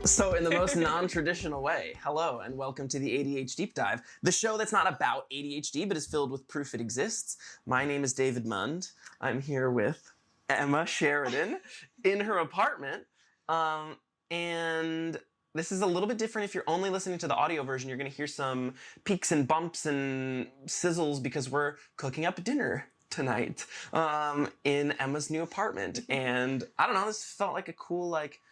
So in the most non-traditional way, hello and welcome to the A.D.H.Deep-Dive, the show that's not about ADHD but is filled with proof it exists. My name is David Mund. I'm here with Emma Sheridan in her apartment. And this is a little bit different. If you're only listening to the audio version, you're going to hear some peaks and bumps and sizzles because we're cooking up dinner tonight in Emma's new apartment. And I don't know, this felt like a cool, like,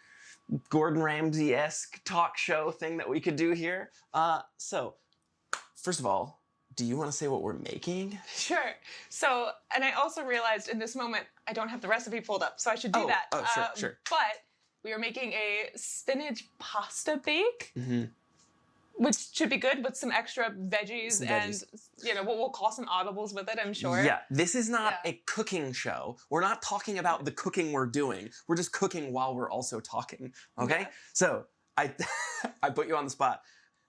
Gordon Ramsay-esque talk show thing that we could do here. So, first of all, do you want to say what we're making? Sure. So, and I also realized in this moment, I don't have the recipe pulled up, so I should do that. Oh, sure. But we are making a spinach pasta bake, Mm-hmm. which should be good with some extra veggies, and, you know, we'll call some audibles with it, I'm sure. Yeah, this is not a cooking show. We're not talking about the cooking we're doing. We're just cooking while we're also talking, okay? Yeah. So, I put you on the spot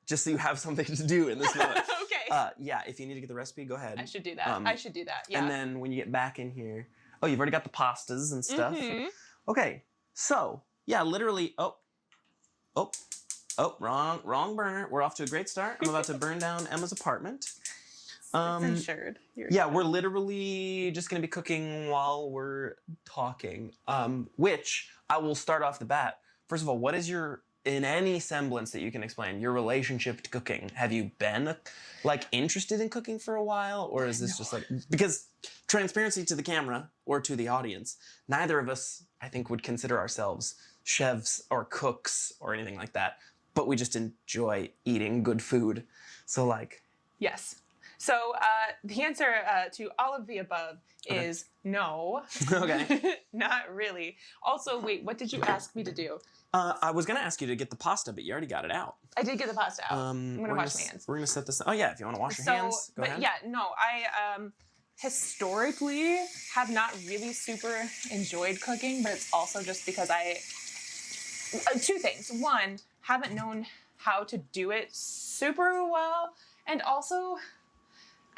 just so you have something to do in this moment. Okay. Yeah, if you need to get the recipe, go ahead. I should do that. Yeah. And then when you get back in here, oh, you've already got the pastas and stuff. Mm-hmm. Okay, so, yeah, literally, Oh, wrong burner. We're off to a great start. I'm about to burn down Emma's apartment. It's insured. Yeah, we're literally just going to be cooking while we're talking, which I will start off the bat. First of all, what is in any semblance that you can explain, your relationship to cooking? Have you been, like, interested in cooking for a while? Or is this just like, because transparency to the camera or to the audience, neither of us, I think, would consider ourselves chefs or cooks or anything like that. But we just enjoy eating good food. So, like... Yes. So, the answer to all of the above is no. Okay. Not really. Also, wait, what did you ask me to do? I was going to ask you to get the pasta, but you already got it out. I did get the pasta out. I'm going to wash my hands. We're going to set this... Oh, yeah, if you want to wash your hands, go ahead. Yeah, no, I historically have not really super enjoyed cooking, but it's also just because two things. One, haven't known how to do it super well, and also,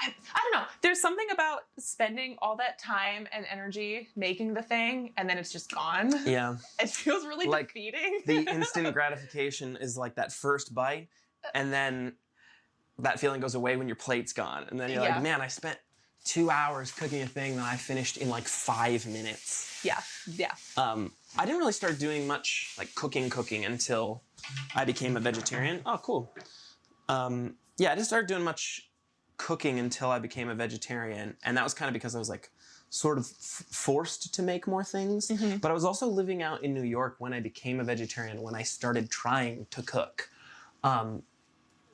I don't know, there's something about spending all that time and energy making the thing, and then it's just gone. Yeah. It feels really defeating. The instant gratification is like that first bite, and then that feeling goes away when your plate's gone, and then you're like, man, I spent 2 hours cooking a thing that I finished in like 5 minutes. Yeah. I didn't really start doing much like cooking until I became a vegetarian. Oh, cool. Yeah, I didn't start doing much cooking until I became a vegetarian, and that was kind of because I was like sort of forced to make more things. Mm-hmm. But I was also living out in New York when I became a vegetarian, when I started trying to cook.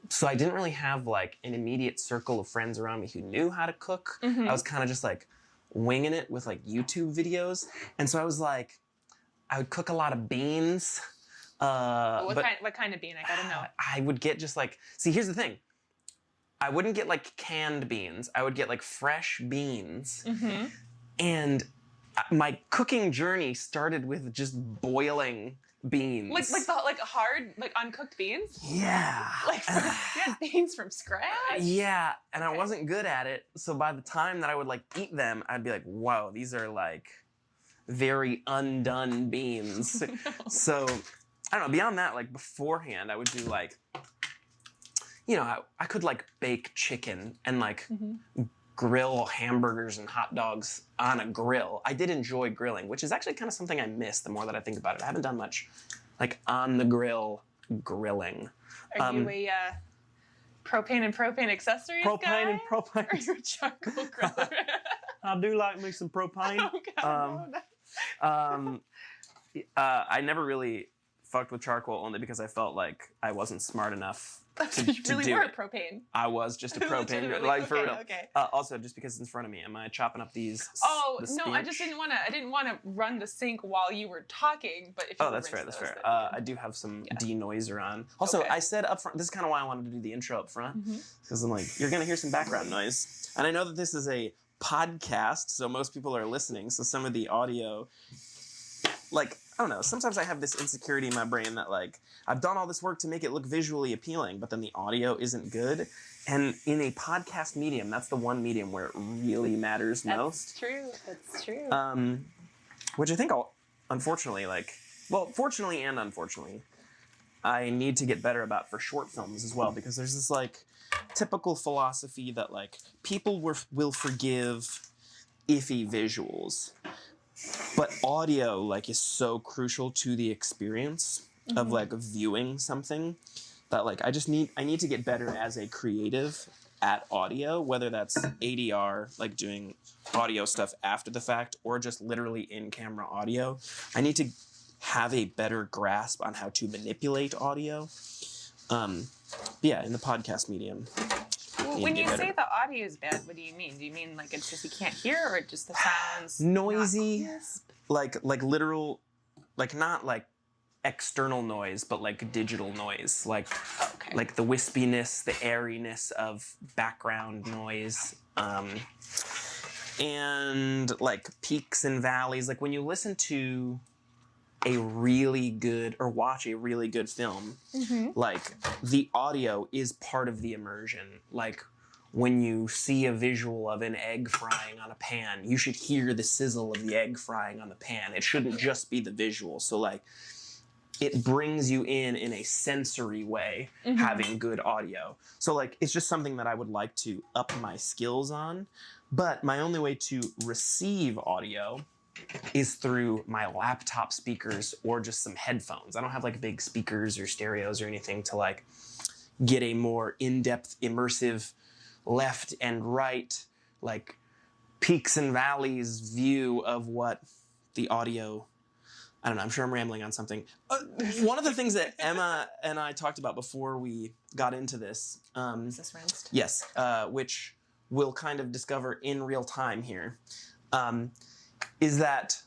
So I didn't really have like an immediate circle of friends around me who knew how to cook. Mm-hmm. I was kind of just like winging it with like YouTube videos. And so I was like, I would cook a lot of beans. What kind of bean? I gotta know. I would get just like, see, here's the thing. I wouldn't get like canned beans. I would get like fresh beans. Mm-hmm. And my cooking journey started with just boiling beans. Like hard, like uncooked beans? Yeah. Like you had beans from scratch? Yeah, and I wasn't good at it. So by the time that I would like eat them, I'd be like, whoa, these are like very undone beans. No. So, I don't know, beyond that, like beforehand, I would do like, you know, I could like bake chicken and like grill hamburgers and hot dogs on a grill. I did enjoy grilling, which is actually kind of something I miss the more that I think about it. I haven't done much like on the grill grilling. Are you a propane and propane accessories guy? Propane. Or are you a charcoal griller? I do like me some propane. Oh, God, I never really fucked with charcoal only because I felt like I wasn't smart enough you really were a propane. I was just a propane, like for real. Okay. Also, just because it's in front of me, am I chopping up these? Oh no, I just didn't want to. I didn't want to run the sink while you were talking. But if you that's fair. That's fair. I do have some denoiser on. Also, I said up front. This is kind of why I wanted to do the intro up front, because I'm like, you're gonna hear some background noise, and I know that this is a podcast, so most people are listening. So some of the audio, like, I don't know, sometimes I have this insecurity in my brain that, like, I've done all this work to make it look visually appealing, but then the audio isn't good. And in a podcast medium, that's the one medium where it really matters most. That's true. Which I think, unfortunately, fortunately and unfortunately, I need to get better about for short films as well, because there's this like typical philosophy that like people will forgive iffy visuals, but audio like is so crucial to the experience of like viewing something that like I need to get better as a creative at audio, whether that's ADR, like doing audio stuff after the fact, or just literally in-camera audio. I need to have a better grasp on how to manipulate audio. Yeah, in the podcast medium. Well, when you say the audio is bad, what do you mean? Do you mean like it's just you can't hear, or it just the sounds noisy, like literal, like not like external noise, but like digital noise, like like the wispiness, the airiness of background noise, and like peaks and valleys. Like when you listen to a really good or watch a really good film, like the audio is part of the immersion. Like when you see a visual of an egg frying on a pan, you should hear the sizzle of the egg frying on the pan. It shouldn't just be the visual. So like it brings you in a sensory way, having good audio. So like it's just something that I would like to up my skills on. But my only way to receive audio is through my laptop speakers or just some headphones. I don't have like big speakers or stereos or anything to like get a more in-depth, immersive left and right, like peaks and valleys view of what the audio, I don't know, I'm sure I'm rambling on something. One of the things that Emma and I talked about before we got into this, is this rinsed? Yes, which we'll kind of discover in real time here, is that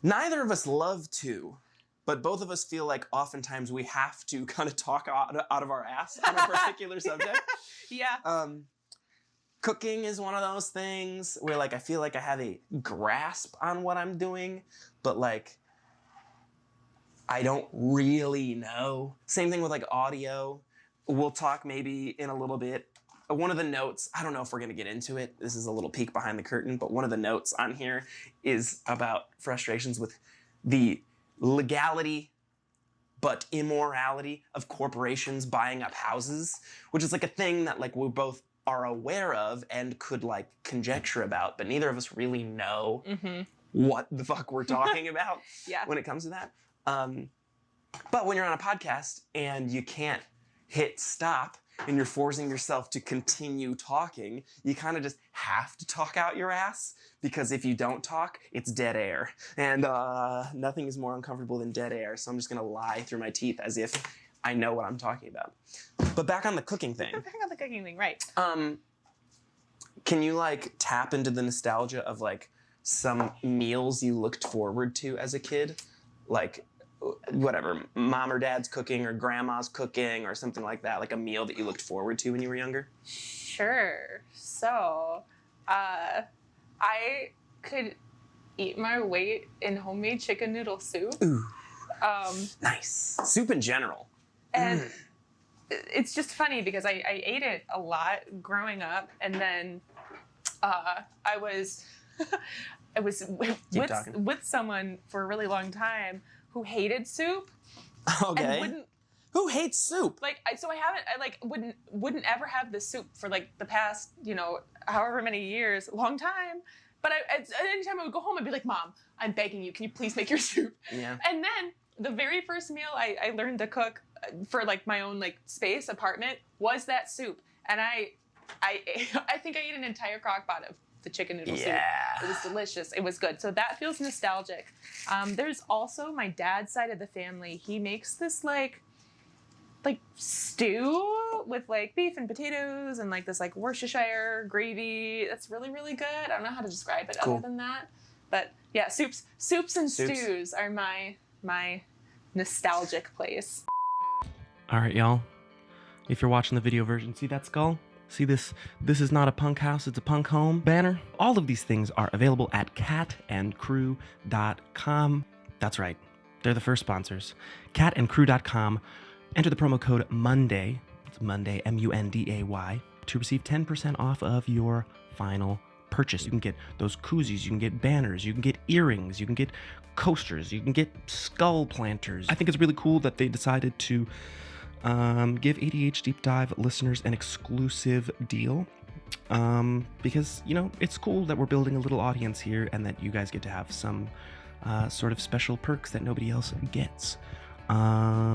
neither of us love to, but both of us feel like oftentimes we have to kind of talk out of our ass on a particular subject. Yeah. Cooking is one of those things where like I feel like I have a grasp on what I'm doing, but like I don't really know. Same thing with like audio. We'll talk maybe in a little bit. One of the notes, I don't know if we're going to get into it. This is a little peek behind the curtain, but one of the notes on here is about frustrations with the legality but immorality of corporations buying up houses, which is like a thing that like we both are aware of and could like conjecture about, but neither of us really know what the fuck we're talking about when it comes to that. But when you're on a podcast and you can't hit stop and you're forcing yourself to continue talking, you kind of just have to talk out your ass, because if you don't talk, it's dead air. And nothing is more uncomfortable than dead air, so I'm just gonna lie through my teeth as if I know what I'm talking about. But back on the cooking thing. Back on the cooking thing, right. Can you like tap into the nostalgia of like some meals you looked forward to as a kid? Like whatever, mom or dad's cooking or grandma's cooking or something like that, like a meal that you looked forward to when you were younger? Sure. So, I could eat my weight in homemade chicken noodle soup. Ooh. Nice. Soup in general. And it's just funny because I ate it a lot growing up, and then I was with someone for a really long time who hated soup. Okay. And who hates soup? Like, I wouldn't ever have this soup for like the past, however many years, long time. But anytime I would go home, I'd be like, Mom, I'm begging you, can you please make your soup? Yeah. And then the very first meal I learned to cook for like my own like space apartment was that soup. And I think I ate an entire crock pot of the chicken noodle soup. It was delicious. It was good. So that feels nostalgic. There's also my dad's side of the family. He makes this like stew with like beef and potatoes and like this like Worcestershire gravy. That's really, really good. I don't know how to describe it other than that. But yeah, soups and stews are my nostalgic place. All right, y'all. If you're watching the video version, see that skull? See this? This is not a punk house, it's a punk home banner. All of these things are available at catandcrew.com. That's right. They're the first sponsors. Catandcrew.com. Enter the promo code MONDAY, it's Monday, M-U-N-D-A-Y, to receive 10% off of your final purchase. purchase. You can get those koozies, you can get banners, you can get earrings, you can get coasters, you can get skull planters. I think it's really cool that they decided to give A.D.H.Deep-Dive listeners an exclusive deal. Because, you know, it's cool that we're building a little audience here and that you guys get to have some sort of special perks that nobody else gets.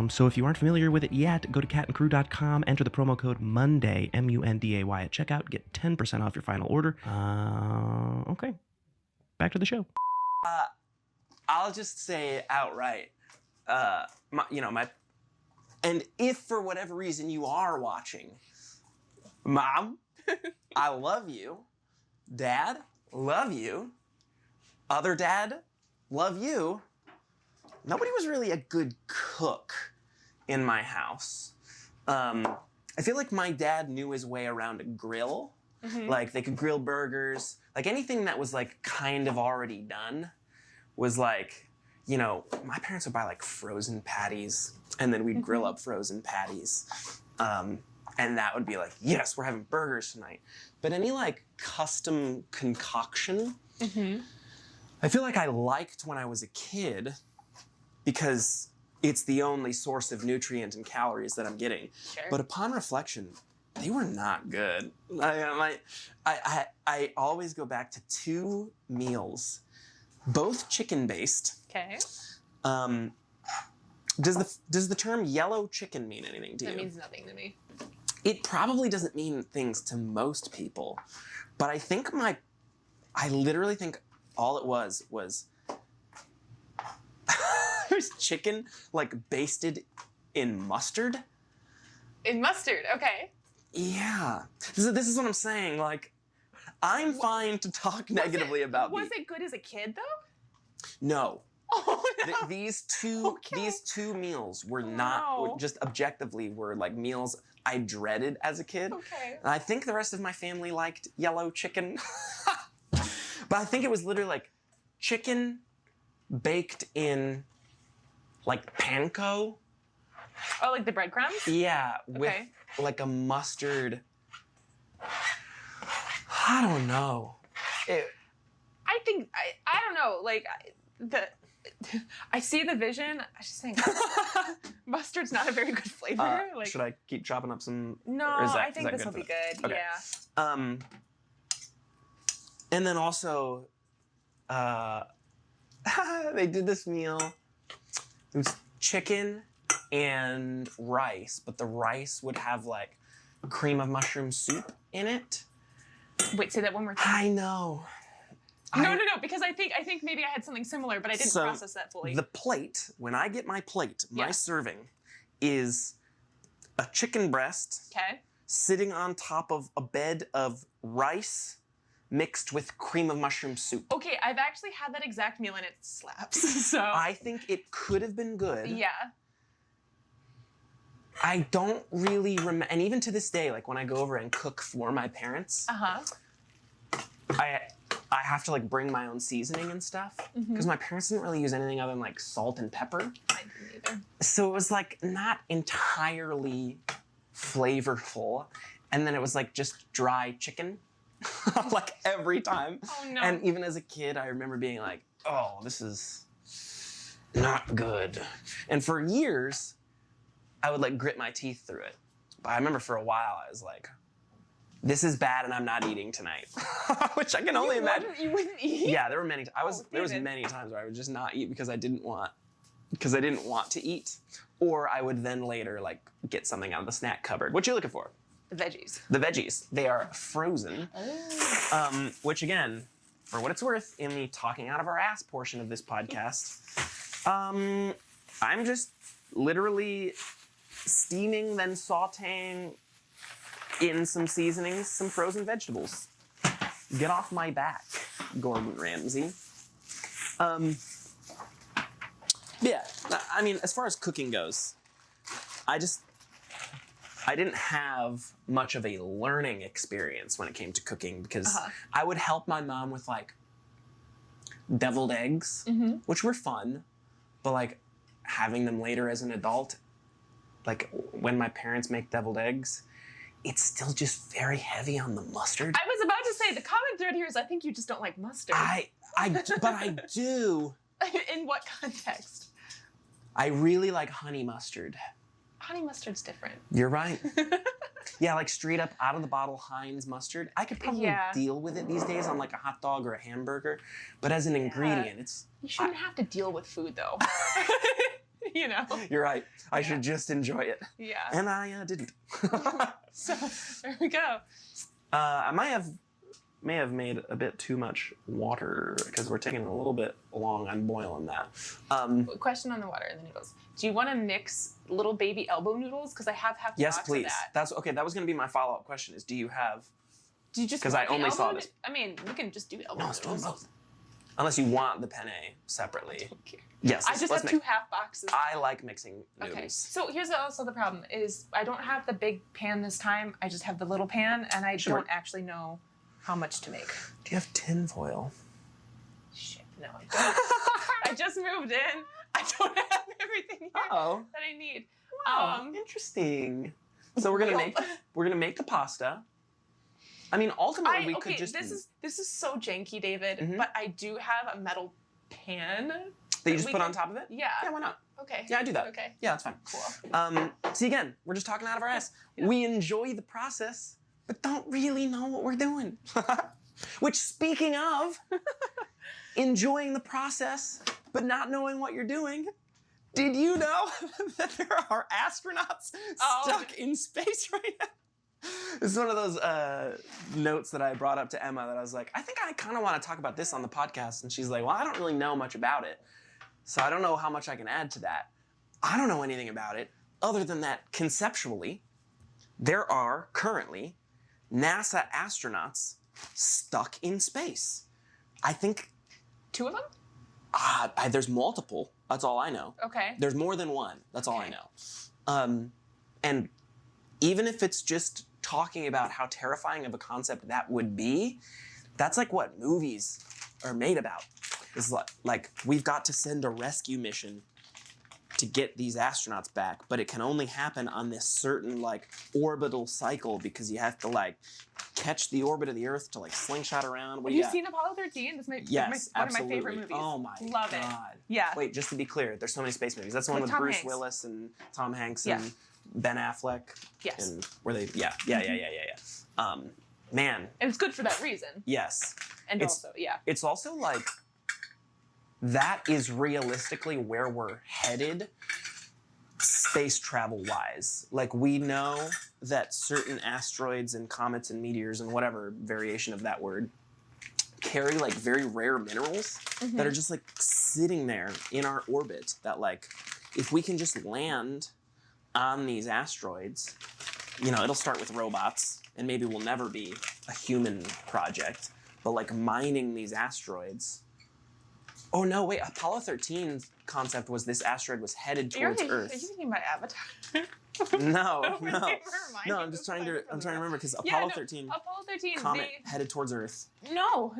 So if you aren't familiar with it yet, go to catandcrew.com, enter the promo code MONDAY, M-U-N-D-A-Y at checkout, get 10% off your final order. Okay, back to the show. I'll just say it outright. And if for whatever reason you are watching, Mom, I love you. Dad, love you. Other dad, love you. Nobody was really a good cook in my house. I feel like my dad knew his way around a grill. Mm-hmm. Like, they could grill burgers. Like, anything that was, like, kind of already done was, like, you know, my parents would buy, like, frozen patties, and then we'd grill up frozen patties. And that would be like, yes, we're having burgers tonight. But any, like, custom concoction, I feel like I liked when I was a kid because it's the only source of nutrient and calories that I'm getting. Sure. But upon reflection, they were not good. I always go back to 2 meals, both chicken-based. Okay. Does the term yellow chicken mean anything to you? That means nothing to me. It probably doesn't mean things to most people, but I literally think all it was it was chicken, like, basted in mustard. In mustard, okay. Yeah. This is what I'm saying. Like, I'm fine to talk negatively about Was it good as a kid, though? No. Oh, no. These two meals were not, just objectively were, like, meals I dreaded as a kid. Okay. And I think the rest of my family liked yellow chicken. But I think it was literally, like, chicken baked in, like, panko. Oh, like the breadcrumbs? Yeah, with, like, a mustard. I don't know. I think, I don't know, like, I see the vision. I just think mustard's not a very good flavor. Should I keep chopping up some? No, I think this will be good. Okay. Yeah. And then also, they did this meal. It was chicken and rice, but the rice would have, like, cream of mushroom soup in it. Wait, say that one more time. I know. No, because I think maybe I had something similar, but I didn't process that fully. The plate, when I get my plate, my serving, is a chicken breast sitting on top of a bed of rice mixed with cream of mushroom soup. Okay, I've actually had that exact meal and it slaps. So I think it could have been good. Yeah. I don't really remember, and even to this day, like, when I go over and cook for my parents, I have to, like, bring my own seasoning and stuff because my parents didn't really use anything other than, like, salt and pepper. I didn't either. So it was, like, not entirely flavorful, and then it was, like, just dry chicken, like, every time. Oh no! And even as a kid, I remember being like, "Oh, this is not good." And for years, I would, like, grit my teeth through it. But I remember for a while, I was like, this is bad and I'm not eating tonight. Which I can only imagine. You wouldn't eat? Yeah, there were many there was many times where I would just not eat because I didn't want to eat. Or I would then later, like, get something out of the snack cupboard. What you looking for? The veggies. The veggies. They are frozen. Oh. Which, again, for what it's worth, in the talking out of our ass portion of this podcast, I'm just literally steaming, then sauteing in some seasonings, some frozen vegetables. Get off my back, Gordon Ramsay. Yeah, I mean, as far as cooking goes, I didn't have much of a learning experience when it came to cooking because I would help my mom with, like, deviled eggs, which were fun, but, like, having them later as an adult, like, when my parents make deviled eggs, it's still just very heavy on the mustard. I was about to say, the common thread here is I think you just don't like mustard. But I do. In what context? I really like honey mustard. Honey mustard's different. You're right. Yeah, like straight up out of the bottle Heinz mustard. I could probably deal with it these days on like a hot dog or a hamburger, but as an ingredient, it's... You shouldn't have to deal with food, though. You know? You're right. I should just enjoy it. Yeah. And I didn't. So, there we go. I may have made a bit too much water because we're taking a little bit long on boiling that. Question on the water and the noodles. Do you want to mix little baby elbow noodles? Because I have half the Yes, box please. of that. That's okay. That was going to be my follow-up question. Is do you have? Do you just? Because I only saw this. I mean, we can just do elbow No, let's do them noodles. both. Unless you want the penne separately. Okay. Yes. I just have 2 half boxes. I like mixing noodles. Okay. So here's also the problem: is I don't have the big pan this time. I just have the little pan, and I don't actually know how much to make. Do you have tin foil? Shit, no, I don't. I just moved in. I don't have everything here that I need. Wow, interesting. So we're gonna make the pasta. I mean, ultimately, we could just... This is so janky, David, but I do have a metal pan. That you just put on top of it? Yeah. Yeah, why not? Okay. Yeah, I do that. Okay. Yeah, that's fine. Cool. See, again, we're just talking out of our ass. Yeah. We enjoy the process, but don't really know what we're doing. Which, speaking of, enjoying the process, but not knowing what you're doing, did you know that there are astronauts stuck in space right now? This is one of those notes that I brought up to Emma that I was like, I think I kind of want to talk about this on the podcast. And she's like, well, I don't really know much about it. So I don't know how much I can add to that. I don't know anything about it other than that conceptually, there are currently NASA astronauts stuck in space. I think... 2 of them? There's multiple. That's all I know. Okay. There's more than one. That's all I know. And even if it's just talking about how terrifying of a concept that would be, that's like what movies are made about. It's like we've got to send a rescue mission to get these astronauts back, but it can only happen on this certain like orbital cycle because you have to like catch the orbit of the Earth to like slingshot around. Have you seen Apollo 13? This might be one of my favorite movies. Oh my Love God. it. Yeah. Wait, just to be clear, there's so many space movies. That's the one with Tom Bruce Hanks. Willis and Tom Hanks and Ben Affleck. Yes. And were they? Yeah. Man. And it's good for that reason. Yes. And It's also like that is realistically where we're headed space travel wise. Like we know that certain asteroids and comets and meteors and whatever variation of that word carry like very rare minerals that are just like sitting there in our orbit that like if we can just land on these asteroids, you know, it'll start with robots and maybe we'll never be a human project, but like mining these asteroids. Oh no, wait, Apollo 13's concept was this asteroid was headed towards Earth. Are you thinking about Avatar? No. I'm just trying to remember because Apollo 13 comet headed towards Earth. No.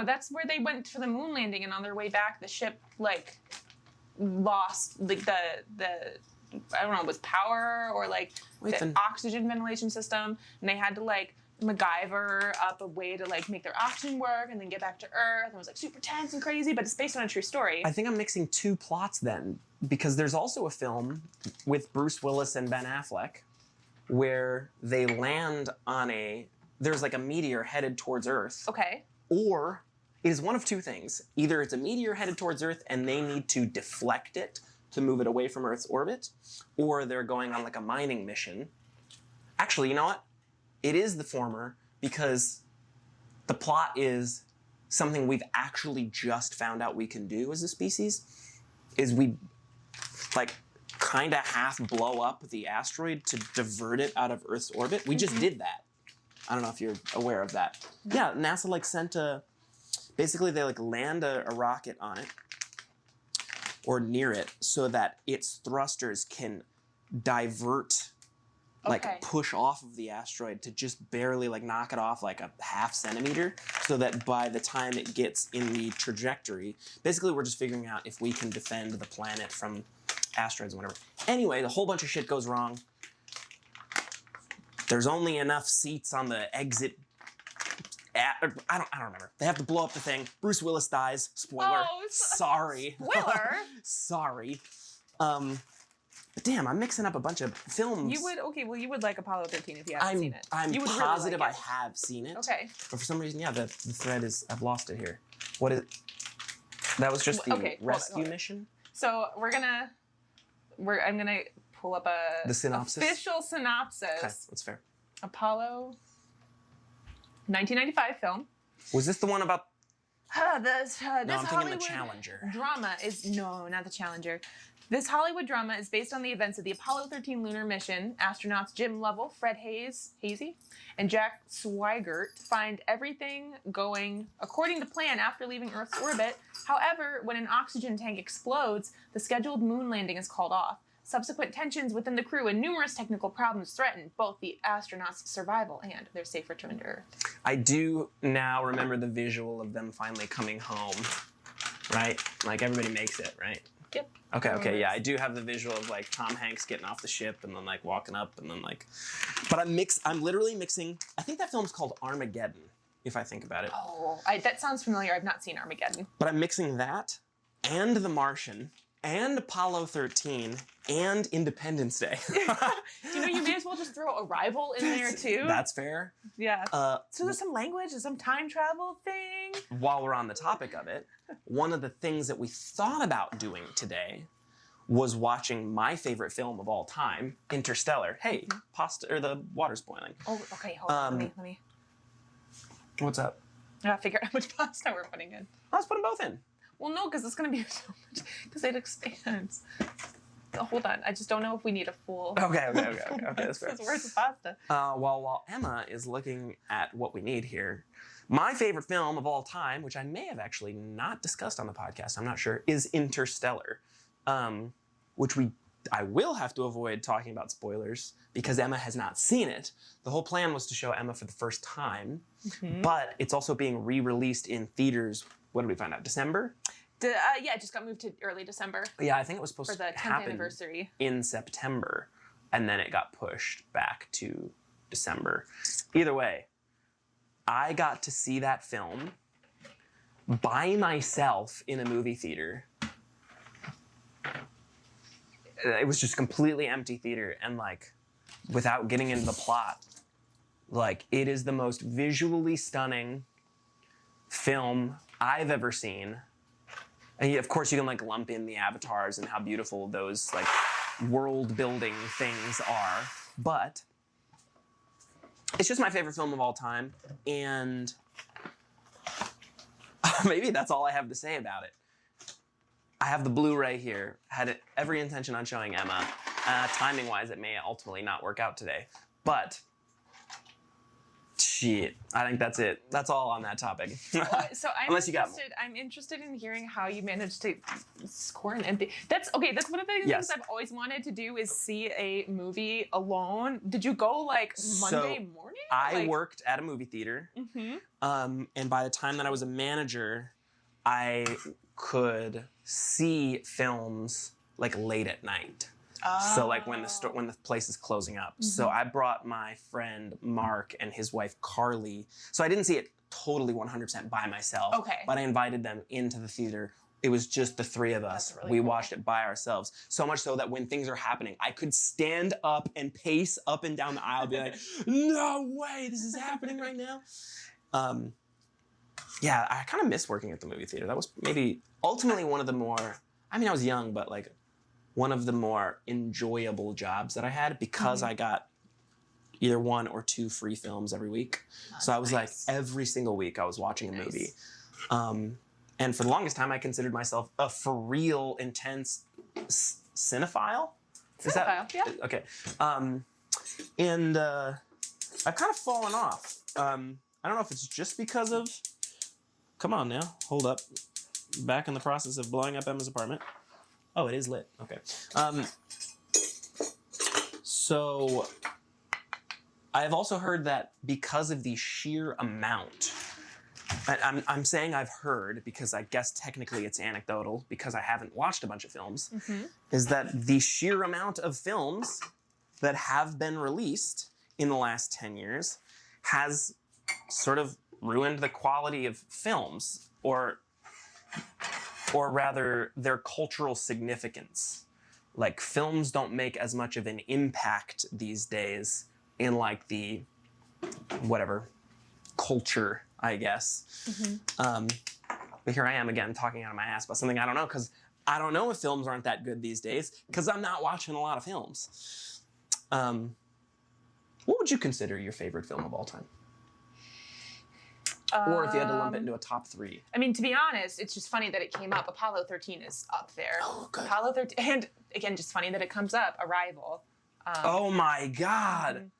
That's where they went for the moon landing, and on their way back, the ship like lost like the I don't know, it was power or like the oxygen ventilation system, and they had to like MacGyver up a way to like make their oxygen work and then get back to Earth. And it was like super tense and crazy, but it's based on a true story. I think I'm mixing 2 plots then, because there's also a film with Bruce Willis and Ben Affleck where they land on there's like a meteor headed towards Earth. Okay. Or it is one of 2 things. Either it's a meteor headed towards Earth and they need to deflect it to move it away from Earth's orbit, or they're going on like a mining mission. Actually, you know what? It is the former because the plot is something we've actually just found out we can do as a species, is we like kind of half blow up the asteroid to divert it out of Earth's orbit. We just did that. I don't know if you're aware of that. Yeah, NASA like sent basically they like land a rocket on it or near it so that its thrusters can divert push off of the asteroid to just barely like knock it off like a half centimeter so that by the time it gets in the trajectory, basically we're just figuring out if we can defend the planet from asteroids and whatever. Anyway, the whole bunch of shit goes wrong. There's only enough seats on the exit I don't remember. They have to blow up the thing. Bruce Willis dies. Spoiler. Oh, Sorry. Spoiler? Sorry. But damn, I'm mixing up a bunch of films. You would like Apollo 13 if you haven't seen it. I'm You would really positive like I have seen it. Okay. But for some reason, yeah, the thread is, I've lost it here. What is, that was just the rescue mission? So I'm gonna pull up The synopsis? official synopsis. Okay, that's fair. Apollo 1995 film. Was this the one about, This no, I'm thinking Hollywood the Challenger. drama is no, not the Challenger. This Hollywood drama is based on the events of the Apollo 13 lunar mission. Astronauts Jim Lovell, Fred Hazy, and Jack Swigert find everything going according to plan after leaving Earth's orbit. However, when an oxygen tank explodes, the scheduled moon landing is called off. Subsequent tensions within the crew and numerous technical problems threaten both the astronauts' survival and their safe return to Earth. I do now remember the visual of them finally coming home, right? Like everybody makes it, right? Yep. Okay, yeah, I do have the visual of like Tom Hanks getting off the ship and then like walking up and then like, but I'm literally mixing, I think that film's called Armageddon, if I think about it. Oh, that sounds familiar. I've not seen Armageddon. But I'm mixing that and The Martian and Apollo 13 and Independence Day. You may as well just throw Arrival in there too. That's fair. Yeah. So there's some language, there's some time travel thing. While we're on the topic of it, one of the things that we thought about doing today was watching my favorite film of all time, Interstellar. Hey, pasta or the water's boiling. Oh, okay. Hold on. Let me. What's up? I gotta figure out how much pasta we're putting in. Let's put them both in. Well, no, because it's gonna be so much. Because it expands. Oh, hold on. I just don't know if we need a full. Okay. That's fair. It's worth of pasta. While Emma is looking at what we need here, my favorite film of all time, which I may have actually not discussed on the podcast, I'm not sure, is Interstellar, which I will have to avoid talking about spoilers because Emma has not seen it. The whole plan was to show Emma for the first time, but it's also being re-released in theaters. What did we find out? December? Yeah, it just got moved to early December. Yeah, I think it was supposed for the to 10th happen anniversary in September, and then it got pushed back to December. Either way, I got to see that film by myself in a movie theater. It was just completely empty theater, and like, without getting into the plot, like, it is the most visually stunning film I've ever seen. And of course, you can like lump in the avatars and how beautiful those like world-building things are, but it's just my favorite film of all time, and maybe that's all I have to say about it. I have the Blu-ray here. Had every intention on showing Emma. Timing-wise, it may ultimately not work out today, but shit, I think that's it. That's all on that topic. So I'm interested in hearing how you managed to score an empty. That's one of the things I've always wanted to do is see a movie alone. Did you go like Monday morning? I worked at a movie theater, and by the time that I was a manager, I could see films like late at night. So like when the place is closing up. So I brought my friend Mark and his wife Carly. So I didn't see it totally 100% by myself. Okay. But I invited them into the theater. It was just the three of us. Really we cool. watched it by ourselves. So much so that when things are happening, I could stand up and pace up and down the aisle, be like, no way, this is happening right now. Yeah, I kind of miss working at the movie theater. That was maybe ultimately one of the more, I mean, I was young, but like one of the more enjoyable jobs that I had because I got either 1 or 2 free films every week. So I was like, every single week I was watching a movie. And for the longest time, I considered myself a for real intense cinephile. Yeah. Okay. And I've kind of fallen off. I don't know if it's just because of, come on now, hold up. Back in the process of blowing up Emma's apartment. Oh, it is lit. Okay. So I've also heard that because of the sheer amount, I'm saying I've heard because I guess technically it's anecdotal because I haven't watched a bunch of films, is that the sheer amount of films that have been released in the last 10 years has sort of ruined the quality of films, or rather their cultural significance. Like, films don't make as much of an impact these days in like the whatever culture, I guess. But here I am again talking out of my ass about something I don't know, because I don't know if films aren't that good these days, because I'm not watching a lot of films. What would you consider your favorite film of all time? Or if you had to lump it into a top 3. I mean, to be honest, it's just funny that it came up. Apollo 13 is up there. Oh, good. Apollo 13, and again, just funny that it comes up. Arrival. Oh my God.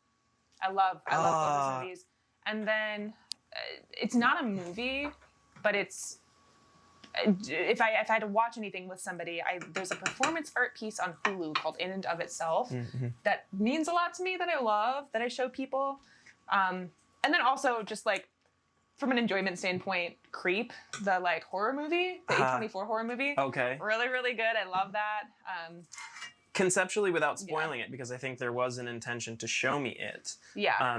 I love both those movies. And then it's not a movie, but it's if I had to watch anything with somebody, there's a performance art piece on Hulu called In and of Itself that means a lot to me, that I love, that I show people. And then also just like from an enjoyment standpoint, Creep, the like horror movie, the A24 horror movie. Okay. Really, really good. I love that. Conceptually, without spoiling it, because I think there was an intention to show me it. Yeah.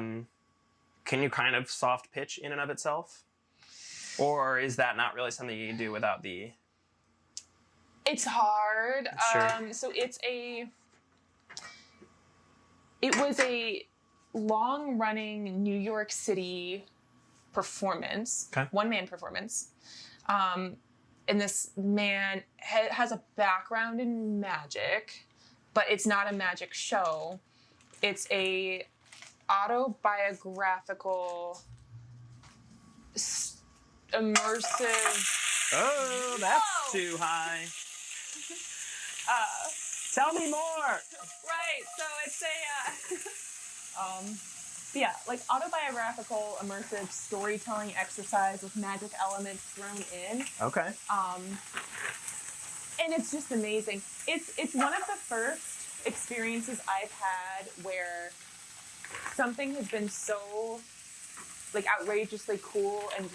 Can you kind of soft pitch In and of Itself? Or is that not really something you can do without the... It's hard. Sure. So it was a long-running New York City performance, one-man performance. And this man has a background in magic, but it's not a magic show. It's a autobiographical, immersive... Oh, that's too high. Tell me more. Right, so it's a, yeah, like autobiographical, immersive storytelling exercise with magic elements thrown in. Okay. And it's just amazing. It's one of the first experiences I've had where something has been so like outrageously cool and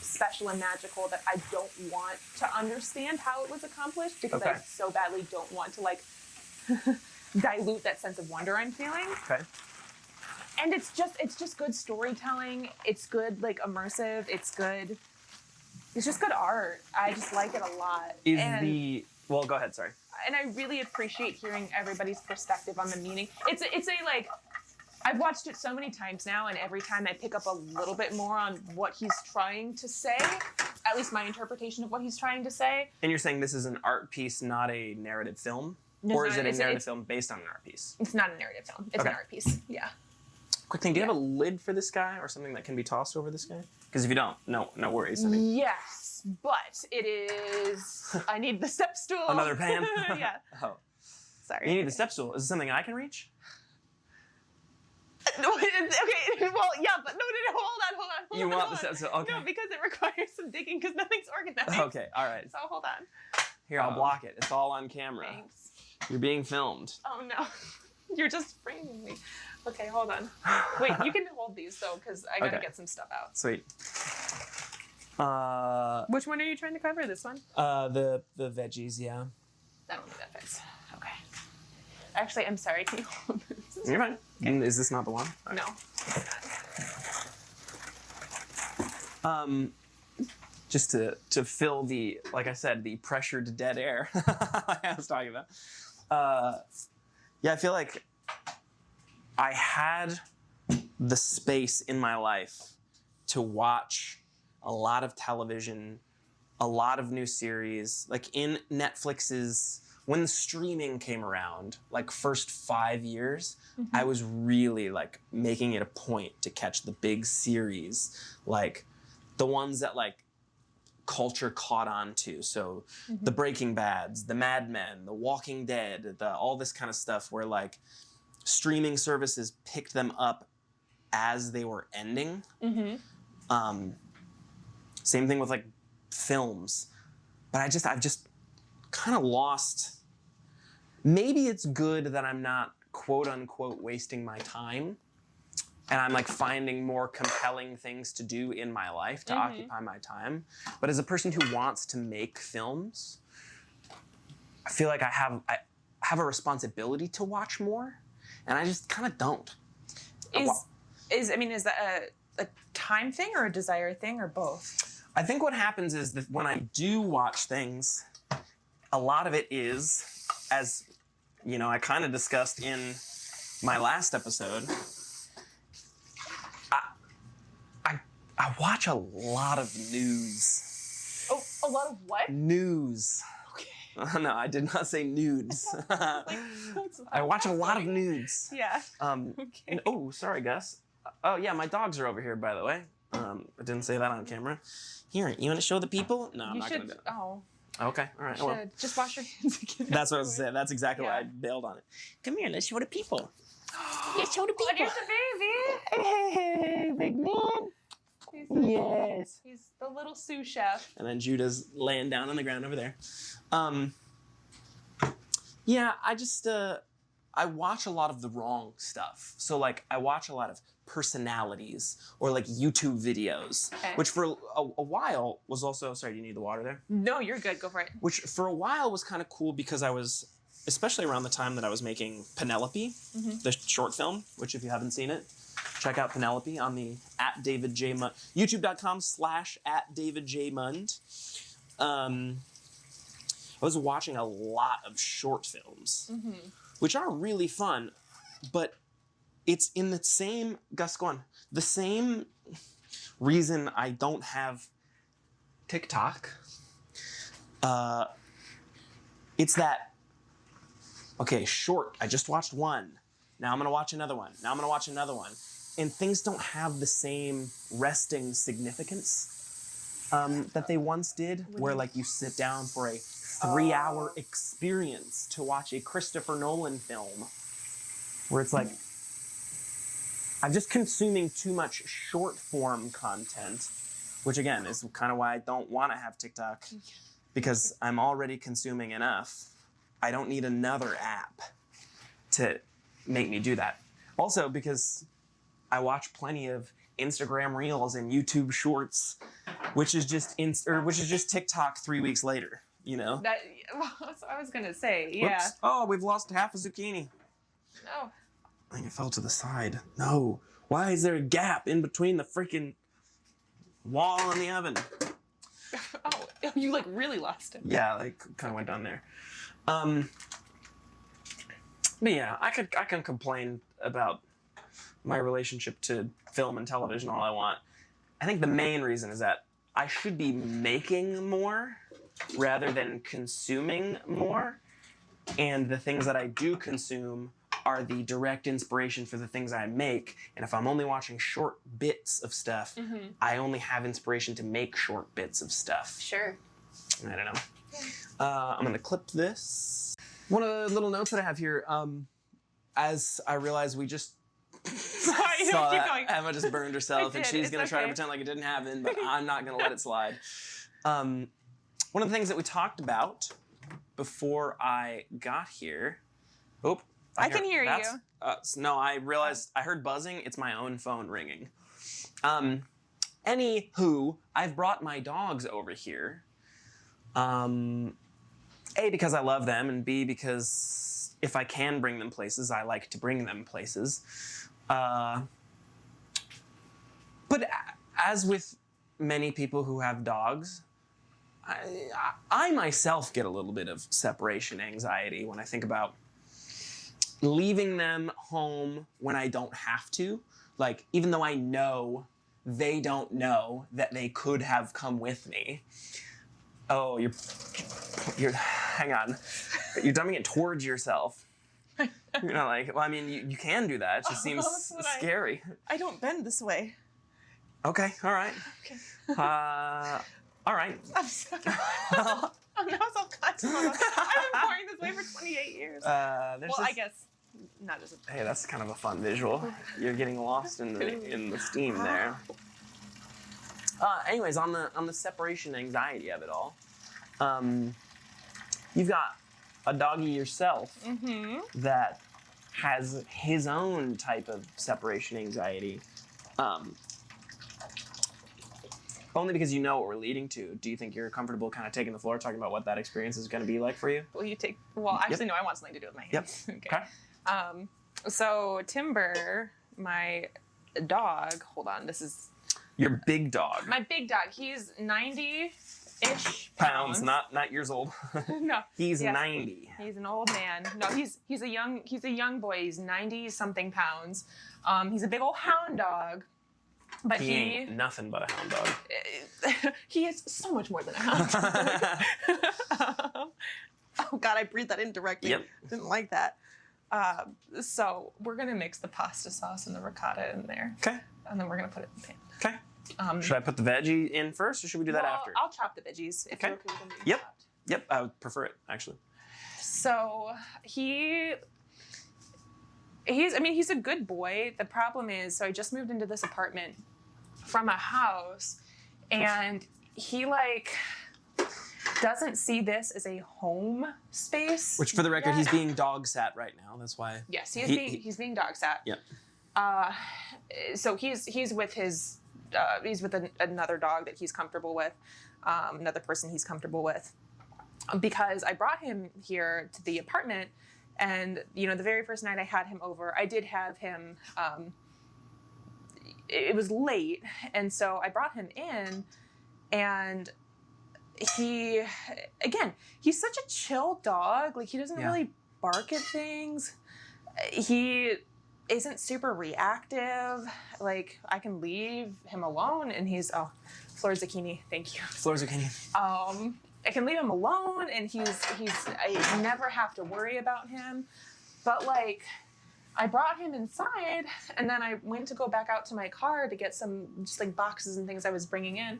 special and magical that I don't want to understand how it was accomplished, because I so badly don't want to like dilute that sense of wonder I'm feeling. Okay. And it's just good storytelling. It's good like immersive. It's just good art. I just like it a lot. Well, go ahead, sorry. And I really appreciate hearing everybody's perspective on the meaning. It's a like, I've watched it so many times now, and every time I pick up a little bit more on what he's trying to say, at least my interpretation of what he's trying to say. And you're saying this is an art piece, not a narrative film? Or is it a narrative film based on an art piece? It's not a narrative film. It's an art piece, yeah. Quick thing, do you have a lid for this guy or something that can be tossed over this guy? Because if you don't, no worries. I mean. Yes, but it is... I need the step stool. Another pan? Yeah. Oh. Sorry. You need the step stool. Is it something I can reach? No, okay, well, yeah, but no, hold on. You want the step stool? Okay. No, because it requires some digging because nothing's organized. Okay, all right. So hold on. Here, I'll block it. It's all on camera. Thanks. You're being filmed. Oh, no. You're just framing me. Okay, hold on. Wait, you can hold these, though, because I gotta get some stuff out. Sweet. Which one are you trying to cover? This one? The veggies, yeah. I don't think that fits. Okay. Actually, I'm sorry. Can you hold this? You're fine. Okay. Is this not the one? No. Just to fill the, like I said, the pressured dead air I was talking about. Yeah, I feel like I had the space in my life to watch a lot of television, a lot of new series. Like in Netflix's, when streaming came around, like first 5 years, I was really like making it a point to catch the big series, like the ones that like culture caught on to. So the Breaking Bads, the Mad Men, the Walking Dead, all this kind of stuff where like streaming services picked them up as they were ending. Same thing with like films. But I've just kind of lost. Maybe it's good that I'm not quote unquote wasting my time, and I'm like finding more compelling things to do in my life to occupy my time. But as a person who wants to make films, I feel like I have a responsibility to watch more, and I just kind of don't. Is that a time thing or a desire thing or both? I think what happens is that when I do watch things, a lot of it is, as you know, I kind of discussed in my last episode, I watch a lot of news. Oh, a lot of what? News. Okay. No, I did not say nudes. I watch a lot of nudes. Yeah. Okay. Oh, sorry, Gus. Oh, yeah, my dogs are over here, by the way. I didn't say that on camera. Here, you want to show the people? No, I'm not going to do it. Oh. Okay, all right. You Well, should just wash your hands again. that's what I was saying. That's exactly why Yeah. I bailed on it. Come here, let's show the people. Let's show the Oh, people. there's the baby. Hey, big man. Yes. He's the little sous chef. And then Judah's laying down on the ground over there. Yeah, I just, I watch a lot of the wrong stuff. So, like, I watch a lot of personalities or, like, YouTube videos, Okay. which for a while was also, sorry, do you need the water there? No, you're good. Go for it. Which for a while was kind of cool because I was, especially around the time that I was making Penelope, the short film, which if you haven't seen it, check out Penelope on the @DavidJMund, youtube.com/@DavidJMund. I was watching a lot of short films, which are really fun, but it's in the same, Gus, go on, the same reason I don't have TikTok. It's that, okay, short, I just watched one. Now I'm going to watch another one. Now I'm going to watch another one. And things don't have the same resting significance that they once did, where like you sit down for a 3-hour experience to watch a Christopher Nolan film, where it's like, I'm just consuming too much short form content, which again is kind of why I don't want to have TikTok, because I'm already consuming enough. I don't need another app to make me do that. Also, because I watch plenty of Instagram Reels and YouTube Shorts, which is just TikTok 3 weeks later. You know. That that's what I was gonna say. Yeah. Whoops. Oh, we've lost half a zucchini. No. I think it fell to the side. No. Why is there a gap in between the freaking wall and the oven? Oh, you like really lost it. Yeah, like kind of went down there. But yeah, I can complain about my relationship to film and television all I want. I think the main reason is that I should be making more rather than consuming more. And the things that I do consume are the direct inspiration for the things I make. And if I'm only watching short bits of stuff, I only have inspiration to make short bits of stuff. Sure. I don't know. I'm going to clip this. One of the little notes that I have here, as I realize we just Sorry, saw keep that going. Emma just burned herself, I and did, she's it's going to try to okay. pretend like it didn't happen, but I'm not going to let it slide. One of the things that we talked about before I got here. Oh, I can hear you. No, I realized I heard buzzing. It's my own phone ringing. Anywho, I've brought my dogs over here. A, because I love them, and B, because if I can bring them places, I like to bring them places. But as with many people who have dogs, I myself get a little bit of separation anxiety when I think about leaving them home when I don't have to. Like, even though I know they don't know that they could have come with me. Oh, you're hang on. You're dumping it towards yourself. You're not like, well, I mean, you can do that. It just seems scary. I don't bend this way. Okay, all right. Okay. All right. I'm sorry. I'm now self-conscious. I've been pouring this way for 28 years. There's Well, I guess not as a... Hey, that's kind of a fun visual. You're getting lost in the steam there. Anyways, on the separation anxiety of it all, you've got a doggy yourself that has his own type of separation anxiety. Only because you know what we're leading to. Do you think you're comfortable kind of taking the floor, talking about what that experience is going to be like for you? Will you take... Well, actually, no, I want something to do with my hands. Yep. Okay. So Timber, my dog, hold on, this is Your big dog. my big dog. He's 90-ish Pounds, not years old. No. He's yeah. 90. He's an old man. No, he's a young boy. He's 90 something pounds. He's a big old hound dog. But He ain't nothing but a hound dog. he is so much more than a hound dog. Oh God, I breathed that in directly. Yep. Didn't like that. So we're gonna mix the pasta sauce and the ricotta in there. Okay. And then we're gonna put it in the pan. Okay. Should I put the veggie in first, or should we do that Well, after? I'll chop the veggies if Okay. you're okay with them being Yep. chopped. Yep, I would prefer it, actually. So he's a good boy. The problem is, so I just moved into this apartment from a house, and he doesn't see this as a home space. Which, for the record, yet. he's being dog sat right now. That's why. Yes, he's being dog sat. Yep. So he's with his another dog that he's comfortable with, another person he's comfortable with, because I brought him here to the apartment, and the very first night I had him over, I did have him. It was late, and so I brought him in, and he's such a chill dog. Like, he doesn't really bark at things. He isn't super reactive. Like, I can leave him alone, and he's Flor Zucchini, thank you. Flor Zucchini. I can leave him alone, and I never have to worry about him. But I brought him inside, and then I went to go back out to my car to get some just boxes and things I was bringing in,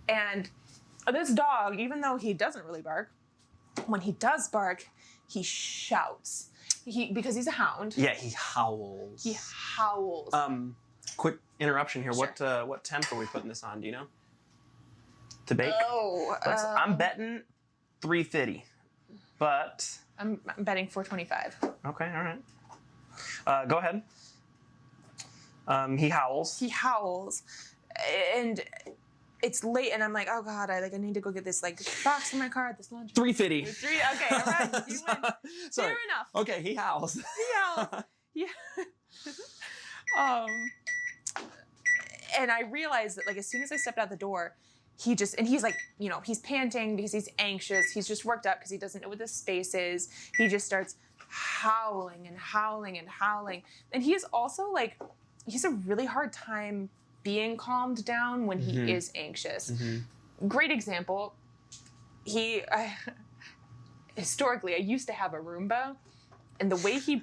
and this dog, even though he doesn't really bark, when he does bark, he shouts. Because he's a hound. Yeah, he howls. He howls. Quick interruption here. Sure. What temp are we putting this on? Do you know? To bake? I'm betting 350, but I'm betting 425. Okay, all right. Go ahead. He howls. He howls, and it's late, and I'm like, oh God, I need to go get this box in my car at this lunch. 350. Okay, all right, you win. Sorry. Fair enough. Okay, he howls. He howls. Yeah. And I realized that as soon as I stepped out the door, he's he's panting because he's anxious. He's just worked up because he doesn't know what this space is. He just starts howling and howling and howling. And he is also he's a really hard time being calmed down when he is anxious. Great example. Historically, I used to have a Roomba, and the way he,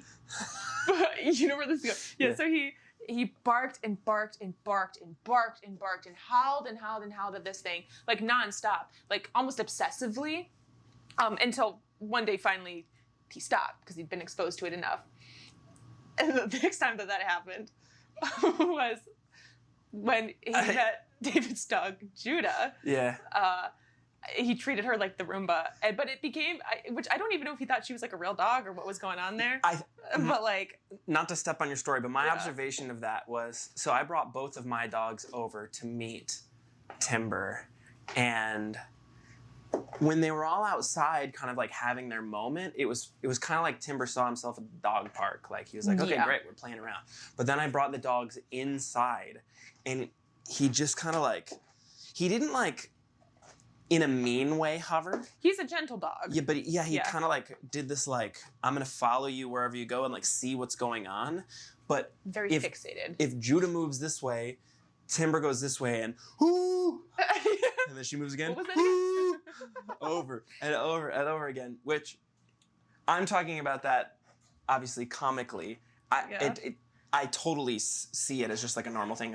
you know where this goes. Yeah. So he barked and barked and barked and barked and barked and howled and howled and howled at this thing nonstop, almost obsessively, until one day finally he stopped because he'd been exposed to it enough. And the next time that happened was when he met David's dog, Judah. Yeah. He treated her like the Roomba, but it became, which I don't even know if he thought she was a real dog or what was going on there. But not to step on your story, but my observation of that was, so I brought both of my dogs over to meet Timber, and when they were all outside kind of having their moment, it was kind of like Timber saw himself at the dog park. He was like, okay, great, we're playing around. But then I brought the dogs inside, and he just kind of he didn't in a mean way hover. He's a gentle dog. Yeah, but he kind of did this I'm gonna follow you wherever you go and see what's going on. But very fixated. If Judah moves this way, Timber goes this way, and whoo, and then she moves again. What was that whoo, over and over and over again. Which I'm talking about that obviously comically. I totally see it as just a normal thing.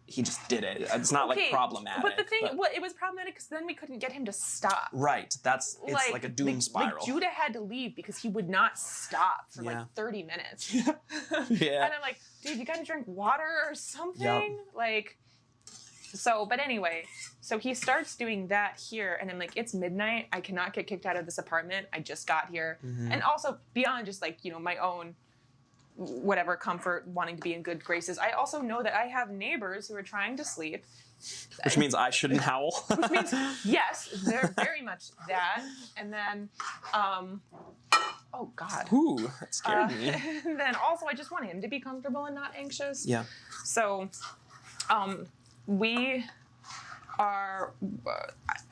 He just did it. It's not problematic. But the thing, it was problematic because then we couldn't get him to stop. Right. It's like a doom spiral. Judah had to leave because he would not stop for 30 minutes. Yeah. And I'm like, dude, you gotta drink water or something. Yep. But anyway, so he starts doing that here, and I'm like, it's midnight. I cannot get kicked out of this apartment. I just got here, and also beyond just my own whatever comfort, wanting to be in good graces, I also know that I have neighbors who are trying to sleep, Which means I shouldn't howl. Which means, yes, they're very much that. And then, oh God. Ooh, that scared me. And then also, I just want him to be comfortable and not anxious. Yeah. So, we are.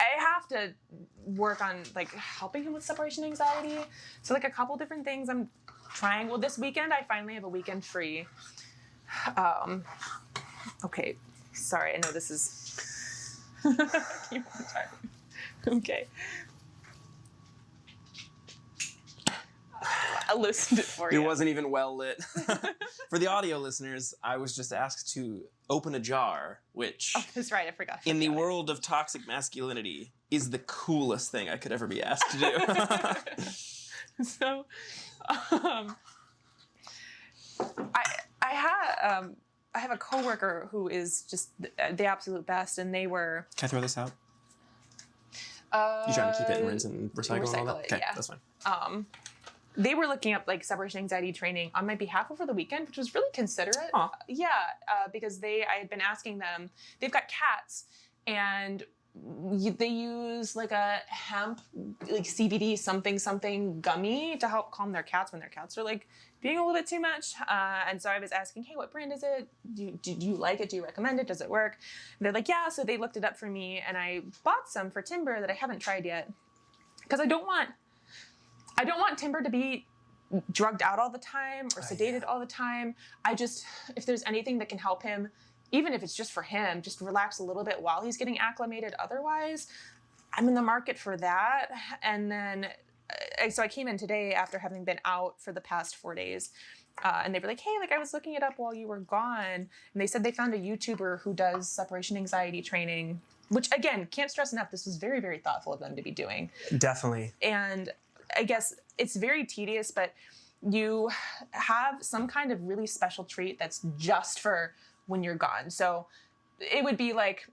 I have to work on like helping him with separation anxiety. So like a couple different things I'm trying. Well, this weekend I finally have a weekend free. Okay, sorry. I know this is. Keep on talking. Okay. I listened it for It you. wasn't even well lit. For the audio listeners, I was just asked to open a jar, which, Oh, that's right. I forgot. in the world of toxic masculinity, is the coolest thing I could ever be asked to do. So, I have a coworker who is just the absolute best, and they were. Can I throw this out? You trying to keep it and rinse and recycle and all that? Recycle it, Okay, yeah. that's fine. They were looking up like separation anxiety training on my behalf over the weekend, which was really considerate. Aw. Yeah, because I had been asking them. They've got cats, and they use like a hemp, like CBD something gummy to help calm their cats when their cats are like being a little bit too much. And so I was asking, hey, what brand is it? Do you like it? Do you recommend it? Does it work? And they're like, yeah. So they looked it up for me, and I bought some for Timber that I haven't tried yet because I don't want Timber to be drugged out all the time or sedated all the time. If there's anything that can help him, even if it's just for him, just relax a little bit while he's getting acclimated. Otherwise, I'm in the market for that. And then, so I came in today after having been out for the past 4 days. And they were like, hey, like I was looking it up while you were gone. And they said they found a YouTuber who does separation anxiety training, which again, can't stress enough. This was very, very thoughtful of them to be doing. Definitely. And I guess it's very tedious, but you have some kind of really special treat that's just for when you're gone. So it would be like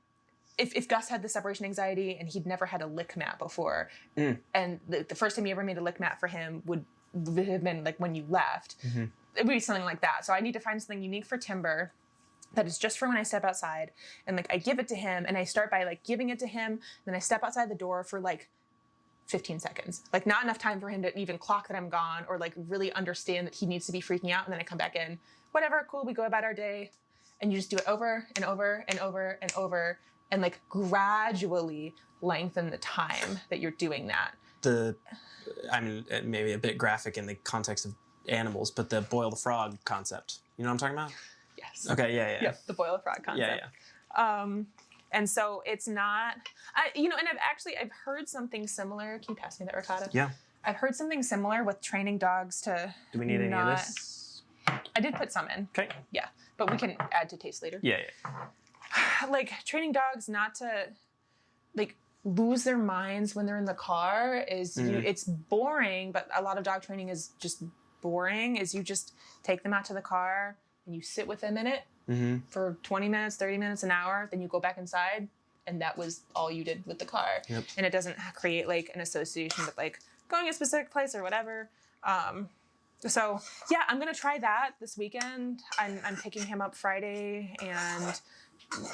if Gus had the separation anxiety and he'd never had a lick mat before, and the first time you ever made a lick mat for him would have been like when you left. Mm-hmm. It would be something like that. So I need to find something unique for Timber that is just for when I step outside, and like I give it to him, and I start by like giving it to him, then I step outside the door for like 15 seconds. Like not enough time for him to even clock that I'm gone or like really understand that he needs to be freaking out, and then I come back in. Whatever, cool, we go about our day. And you just do it over and over and over and over, and like gradually lengthen the time that you're doing that. I mean, it may be a bit graphic in the context of animals, but the boil the frog concept. You know what I'm talking about? Yes. Okay, yeah. Yep, the boil the frog concept. Yeah. And so it's not, and I've heard something similar. Can you pass me that ricotta? Yeah. I've heard something similar with training dogs to. Do we need any of this? I did put some in. Okay. Yeah, but we can add to taste later. Yeah. Like training dogs not to like lose their minds when they're in the car it's boring, but a lot of dog training is just boring. Is you just take them out to the car and you sit with them in it for 20 minutes, 30 minutes, an hour, then you go back inside, and that was all you did with the car. Yep. And it doesn't create like an association with like going a specific place or whatever. So yeah, I'm gonna try that this weekend. I'm picking him up Friday, and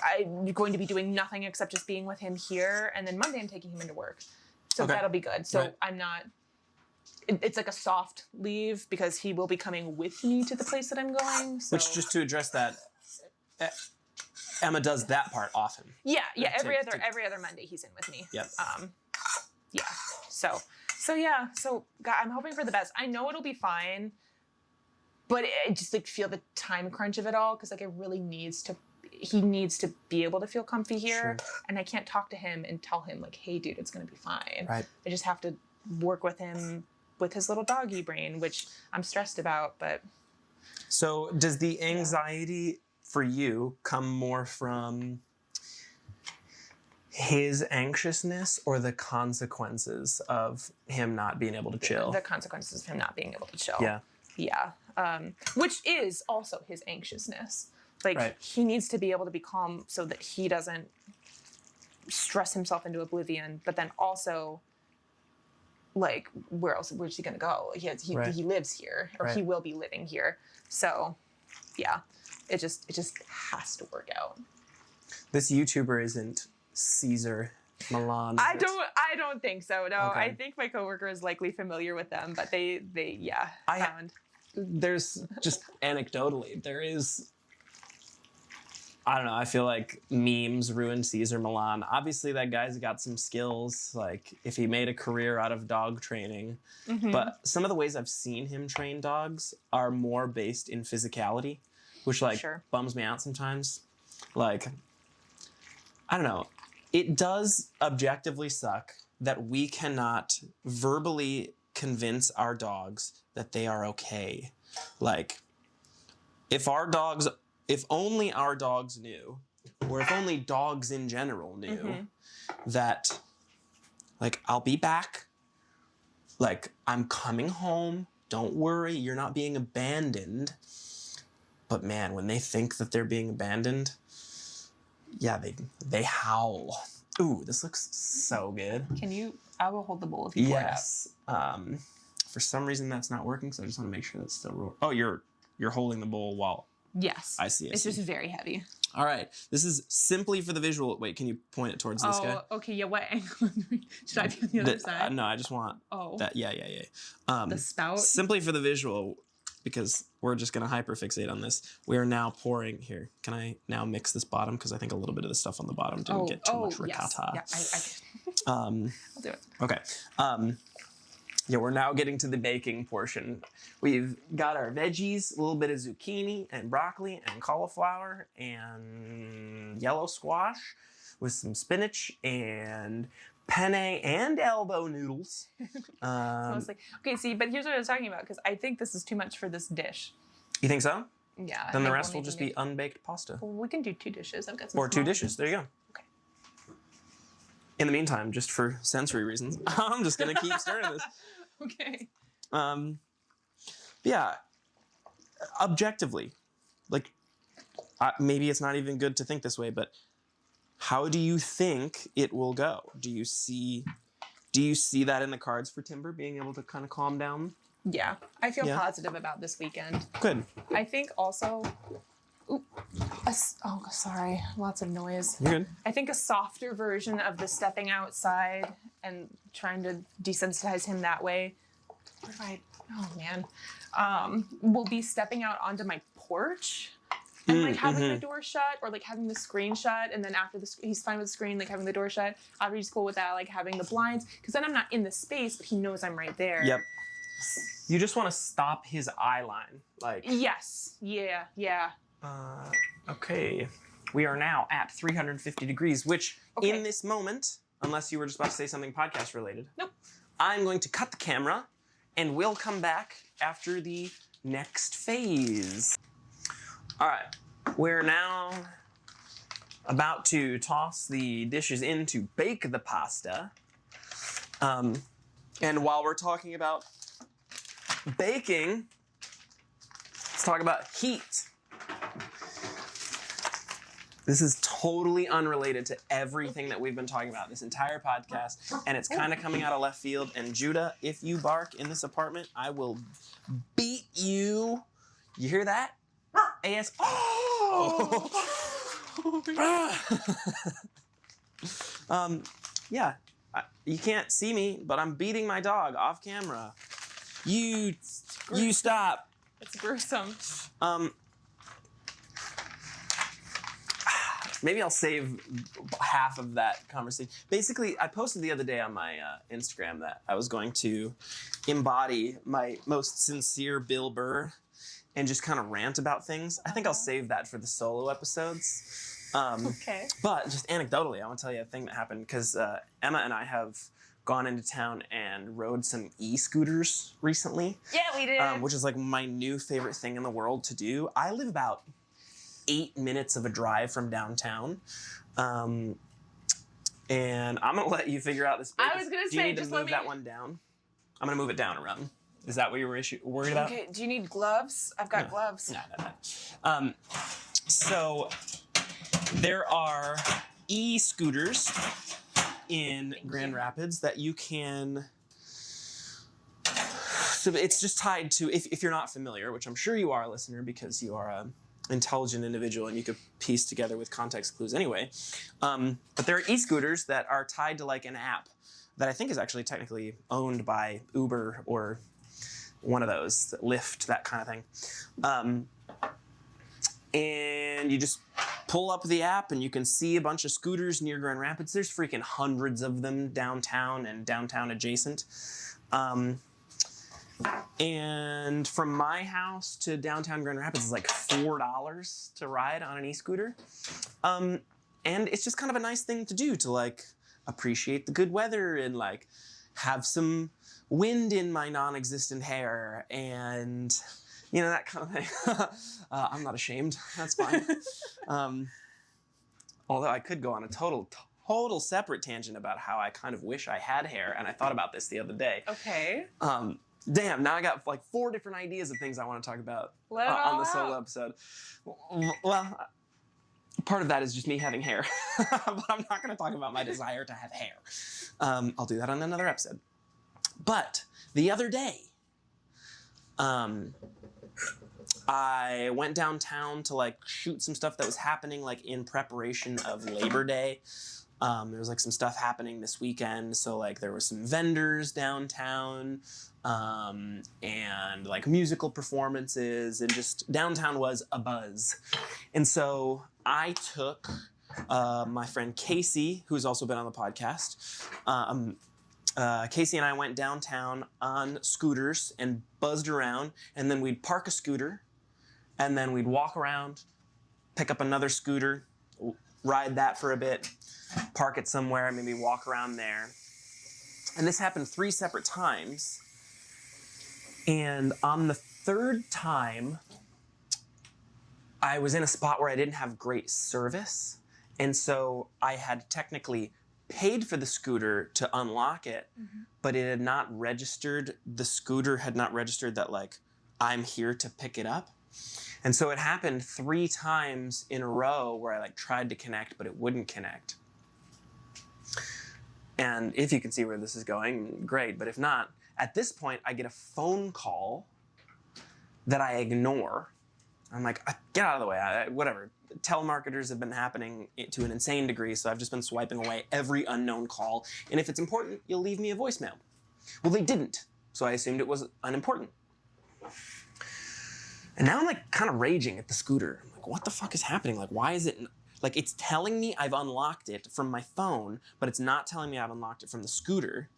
I'm going to be doing nothing except just being with him here. And then Monday I'm taking him into work, so that'll be good. So I'm not. It's like a soft leave because he will be coming with me to the place that I'm going. So. Which, just to address that, Emma does that part often. Yeah. Every other Monday he's in with me. Yep. Yeah. So God, I'm hoping for the best. I know it'll be fine, but I just like feel the time crunch of it all, because like he needs to be able to feel comfy here, and I can't talk to him and tell him like, hey dude, it's gonna be fine. Right. I just have to work with him with his little doggy brain, which I'm stressed about. But so does the anxiety for you come more from his anxiousness or the consequences of him not being able to chill? The consequences of him not being able to chill. Yeah. Which is also his anxiousness. Like he needs to be able to be calm so that he doesn't stress himself into oblivion, but then also like where's he gonna go? He lives here, or he will be living here. So yeah, it just has to work out. This YouTuber isn't Caesar Milan. I don't think so. No, Okay. I think my coworker is likely familiar with them, but they found. There's just anecdotally, there is, I don't know, I feel like memes ruined Caesar Milan. Obviously, that guy's got some skills, like if he made a career out of dog training. Mhm. But some of the ways I've seen him train dogs are more based in physicality, which like Sure. bums me out sometimes. Like, I don't know. It does objectively suck that we cannot verbally convince our dogs that they are okay. Like, if only our dogs knew, or if only dogs in general knew that, like, I'll be back, like, I'm coming home, don't worry, you're not being abandoned. But man, when they think that they're being abandoned, yeah, they howl. Ooh, this looks so good. I will hold the bowl if you pour it out. Yes. For some reason that's not working, so I just want to make sure that's still rolling. Oh, you're holding the bowl while Yes. I see. It's just very heavy. All right. This is simply for the visual. Wait, can you point it towards this guy? Oh, okay. Yeah. What angle? Should I be on the other side? No, I just want that. Yeah. The spout. Simply for the visual, because we're just going to hyperfixate on this. We are now pouring here. Can I now mix this bottom? Because I think a little bit of the stuff on the bottom didn't get too much ricotta. Yes. Yeah, I'll do it. Okay. Yeah, we're now getting to the baking portion. We've got our veggies, a little bit of zucchini and broccoli and cauliflower and yellow squash with some spinach and penne and elbow noodles. Mostly. Okay, see, but here's what I was talking about, because I think this is too much for this dish. You think so? Yeah. Then the I rest think will just be unbaked pasta. Well, we can do 2 dishes. I've got some. Or 2 small dishes. There you go. Okay. In the meantime, just for sensory reasons, I'm just going to keep stirring this. Okay. Yeah, objectively, like, maybe it's not even good to think this way, but how do you think it will go? Do you see that in the cards for Timber being able to kind of calm down? Yeah, I feel Yeah. positive about this weekend. Good. I think also. Sorry, lots of noise. You're good. I think a softer version of the stepping outside and trying to desensitize him that way. Will be stepping out onto my porch and like having the door shut, or like having the screen shut, and then after he's fine with the screen, like having the door shut. After he's cool with that, like having the blinds, because then I'm not in the space, but he knows I'm right there. Yep. You just want to stop his eye line, like. Yes. Yeah. Okay. We are now at 350 degrees, which in this moment, unless you were just about to say something podcast related. Nope. I'm going to cut the camera, and we'll come back after the next phase. All right. We're now about to toss the dishes in to bake the pasta. And while we're talking about baking, let's talk about heat. This is totally unrelated to everything that we've been talking about this entire podcast, and it's kind of coming out of left field. And Judah, if you bark in this apartment, I will beat you. You hear that? AS. Oh! Yeah. You can't see me, but I'm beating my dog off camera. You stop. It's gruesome. Maybe I'll save half of that conversation. Basically, I posted the other day on my Instagram that I was going to embody my most sincere Bill Burr and just kind of rant about things. I think I'll save that for the solo episodes. Okay. But just anecdotally, I want to tell you a thing that happened, because Emma and I have gone into town and rode some e-scooters recently. Yeah, we did. Which is like my new favorite thing in the world to do. I live about 8 minutes of a drive from downtown. And I'm going to let you figure out this. I was gonna Do you say, need to just move let me- that one down? I'm going to move it down around. Is that what you were worried about? Okay, do you need gloves? I've got gloves. No. So there are e-scooters in Grand Rapids that you can. So it's just tied to, if you're not familiar, which I'm sure you are, listener, because you are intelligent individual, and you could piece together with context clues anyway. But there are e-scooters that are tied to like an app that I think is actually technically owned by Uber or one of those, Lyft, that kind of thing. And you just pull up the app and you can see a bunch of scooters near Grand Rapids. There's freaking hundreds of them downtown and downtown adjacent. And from my house to downtown Grand Rapids is like $4 to ride on an e-scooter. And it's just kind of a nice thing to do to like appreciate the good weather and like have some wind in my non-existent hair and, you know, that kind of thing. I'm not ashamed. That's fine. Although I could go on a total separate tangent about how I kind of wish I had hair, and I thought about this the other day. Okay. Damn, now I got like 4 different ideas of things I want to talk about Let it on all the solo out. episode. Well, part of that is just me having hair, but I'm not going to talk about my desire to have hair. I'll do that on another episode. But the other day, I went downtown to like shoot some stuff that was happening like in preparation of Labor Day. There was like some stuff happening this weekend, so like there were some vendors downtown, and like musical performances, and just downtown was abuzz. And so I took my friend Casey, who's also been on the podcast. Casey and I went downtown on scooters and buzzed around, and then we'd park a scooter, and then we'd walk around, pick up another scooter, ride that for a bit, park it somewhere, maybe walk around there. And this happened 3 separate times. And on the 3rd time, I was in a spot where I didn't have great service. And so I had technically paid for the scooter to unlock it, but it had not registered, the scooter had not registered that like, I'm here to pick it up. And so it happened 3 times in a row where I like tried to connect, but it wouldn't connect. And if you can see where this is going, great. But if not, at this point, I get a phone call that I ignore. I'm like, get out of the way, whatever. Telemarketers have been happening to an insane degree, so I've just been swiping away every unknown call. And if it's important, you'll leave me a voicemail. Well, they didn't, so I assumed it was unimportant. And now I'm like kind of raging at the scooter. I'm like, what the fuck is happening? Like, why is it, like it's telling me I've unlocked it from my phone, but it's not telling me I've unlocked it from the scooter.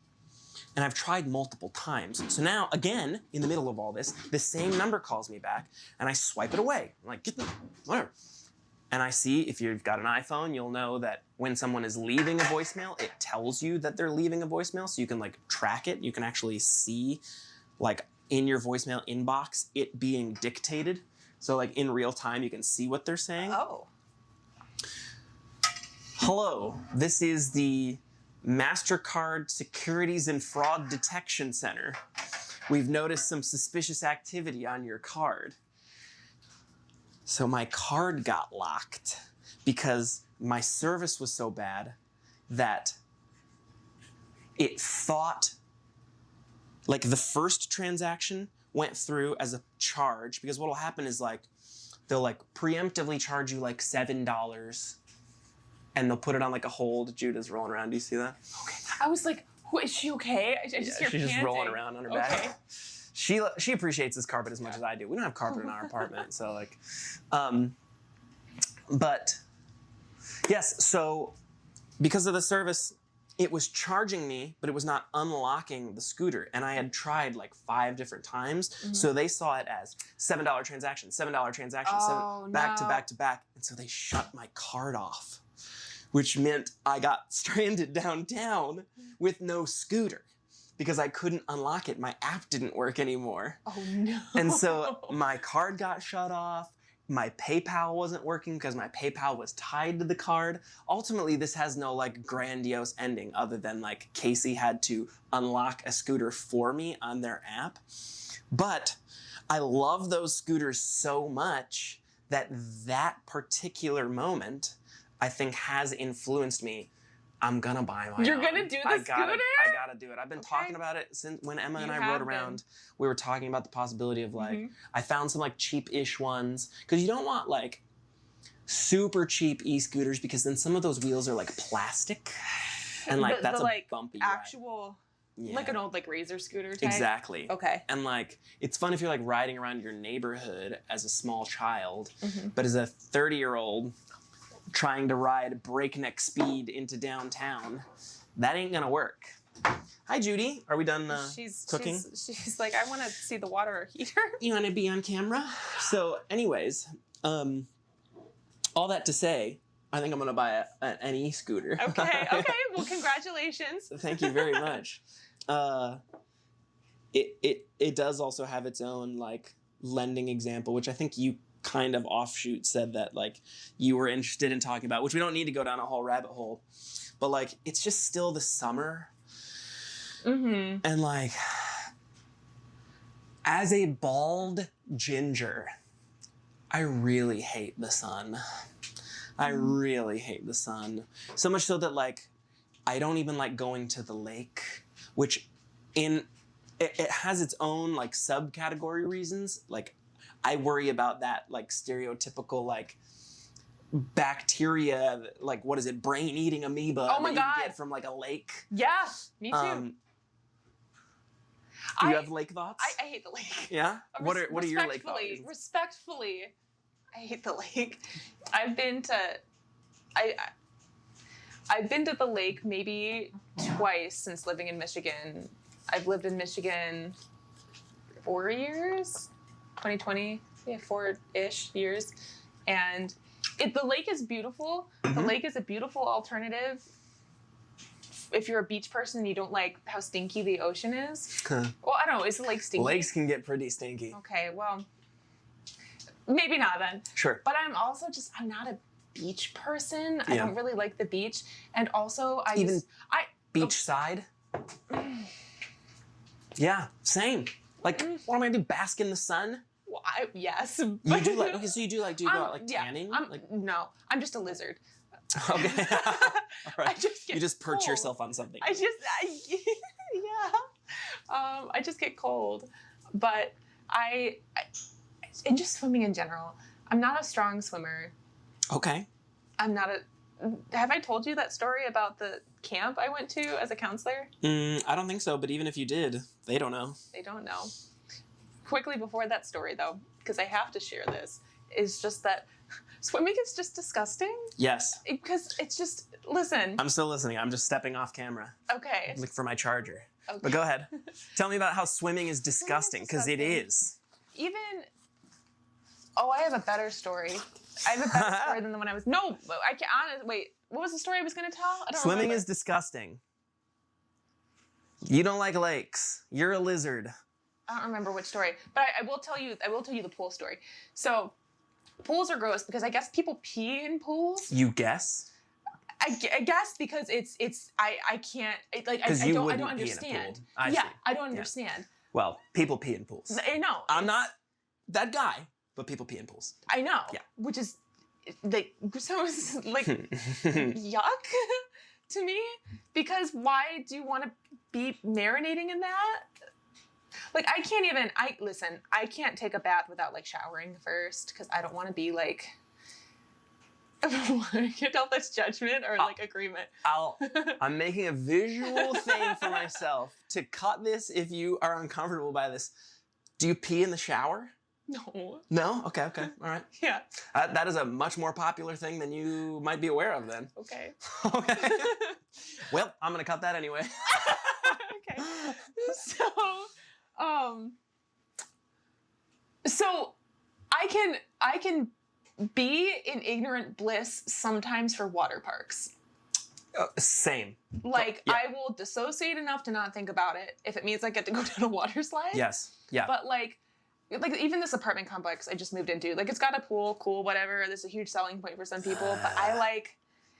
And I've tried multiple times. So now, again, in the middle of all this, the same number calls me back, and I swipe it away. I'm like, whatever. And I see, if you've got an iPhone, you'll know that when someone is leaving a voicemail, it tells you that they're leaving a voicemail, so you can like track it. You can actually see, like, in your voicemail inbox, it being dictated. So like in real time, you can see what they're saying. Oh. Hello, this is the MasterCard Securities and Fraud Detection Center. We've noticed some suspicious activity on your card. So my card got locked because my service was so bad that it thought, like the first transaction went through as a charge, because what'll happen is like, they'll like preemptively charge you like $7 and they'll put it on like a hold. Judah's rolling around. Do you see that? Okay. I was like, is she okay? I just hear she's just panting. rolling around on her back. She appreciates this carpet as much as I do. We don't have carpet in our apartment, so like, but yes, so because of the service, it was charging me, but it was not unlocking the scooter. And I had tried like 5 different times. So they saw it as $7 transaction, $7 transaction, back to back to back. And so they shut my card off, which meant I got stranded downtown with no scooter because I couldn't unlock it. My app didn't work anymore. Oh no. And so my card got shut off. My PayPal wasn't working because my PayPal was tied to the card. Ultimately, this has no like grandiose ending other than like Casey had to unlock a scooter for me on their app. But I love those scooters so much that that particular moment, I think, has influenced me. I'm gonna buy my You're own. gonna do the I scooter? gotta do it. I've been Okay. talking about it since when Emma and You I have rode been. around. We were talking about the possibility of like, Mhm. I found some like cheap-ish ones because you don't want like super cheap e-scooters because then some of those wheels are like plastic and like that's the, a like, bumpy ride. actual, like an old like razor scooter type. Exactly. Okay. And like, it's fun if you're like riding around your neighborhood as a small child, Mhm. but as a 30-year-old trying to ride breakneck speed into downtown, that ain't gonna work. Hi, Judy. Are we done cooking? She's like, I want to see the water heater. You want to be on camera? So, anyways, all that to say, I think I'm gonna buy an e-scooter. Okay. Well, congratulations. Thank you very much. It does also have its own like lending example, which I think you kind of offshoot said that like you were interested in talking about, which we don't need to go down a whole rabbit hole, but like it's just still the summer, Mm-hmm. and like as a bald ginger, I really hate the sun. I really hate the sun. So much so that like I don't even like going to the lake, which it has its own like subcategory reasons. Like I worry about that like stereotypical like bacteria, like what is it, brain eating amoeba Oh my that you God. can get from like a lake. Yeah, me too. Do you I- have lake thoughts? I hate the lake. Yeah? What are your lake thoughts? Respectfully, I hate the lake. I've been to the lake maybe twice since living in Michigan. I've lived in Michigan 4 years, 2020, yeah, 4-ish years, and the lake is beautiful. The lake is a beautiful alternative if you're a beach person and you don't like how stinky the ocean is. Well, I don't know. Is the lake stinky? Lakes can get pretty stinky. Okay, well, maybe not then. Sure. But I'm not a beach person. I Yeah. don't really like the beach. And also, Even beachside? Yeah, same. Like, what am I gonna do? Bask in the sun? yes. You do like, okay, so do you go out like tanning? No, I'm just a lizard. Okay. All right. I just get You just perch cold. yourself on something. I just get cold. But and just swimming in general, I'm not a strong swimmer. Okay. Have I told you that story about the camp I went to as a counselor? I don't think so, but even if you did, they don't know. They don't know. Quickly before that story, though, because I have to share this, is just that swimming is just disgusting. Yes. Because it's just, listen. I'm still listening. I'm just stepping off camera. Okay. Look for my charger. Okay. But go ahead. Tell me about how swimming is disgusting, because it is. I have a better story. I have a better story than the one I was. No, I can't. Wait, what was the story I was going to tell? I don't Swimming remember. is disgusting. You don't like lakes. You're a lizard. I don't remember which story, but I will tell you. I will tell you the pool story. So, pools are gross because I guess people pee in pools. You guess? I guess because I can't like I you don't wouldn't pee in a understand. pool. I yeah, see. I don't understand. Well, people pee in pools. I know. I'm not that guy, but people pee in pools. I know. Yeah. Which is like so it's like yuck to me, because why do you want to be marinating in that? Like I can't take a bath without like showering first because I don't want to be like I can't tell if that's judgment or like agreement. I'm making a visual thing for myself to cut this if you are uncomfortable by this. Do you pee in the shower? No. No? Okay. All right. Yeah. That is a much more popular thing than you might be aware of then. Okay. Okay. Well, I'm going to cut that anyway. Okay. So I can be in ignorant bliss sometimes for water parks. Same. Like Yeah. I will dissociate enough to not think about it if it means I get to go down a water slide. Yes. Yeah. But like even this apartment complex I just moved into, like it's got a pool, cool, whatever. There's a huge selling point for some people, but I like,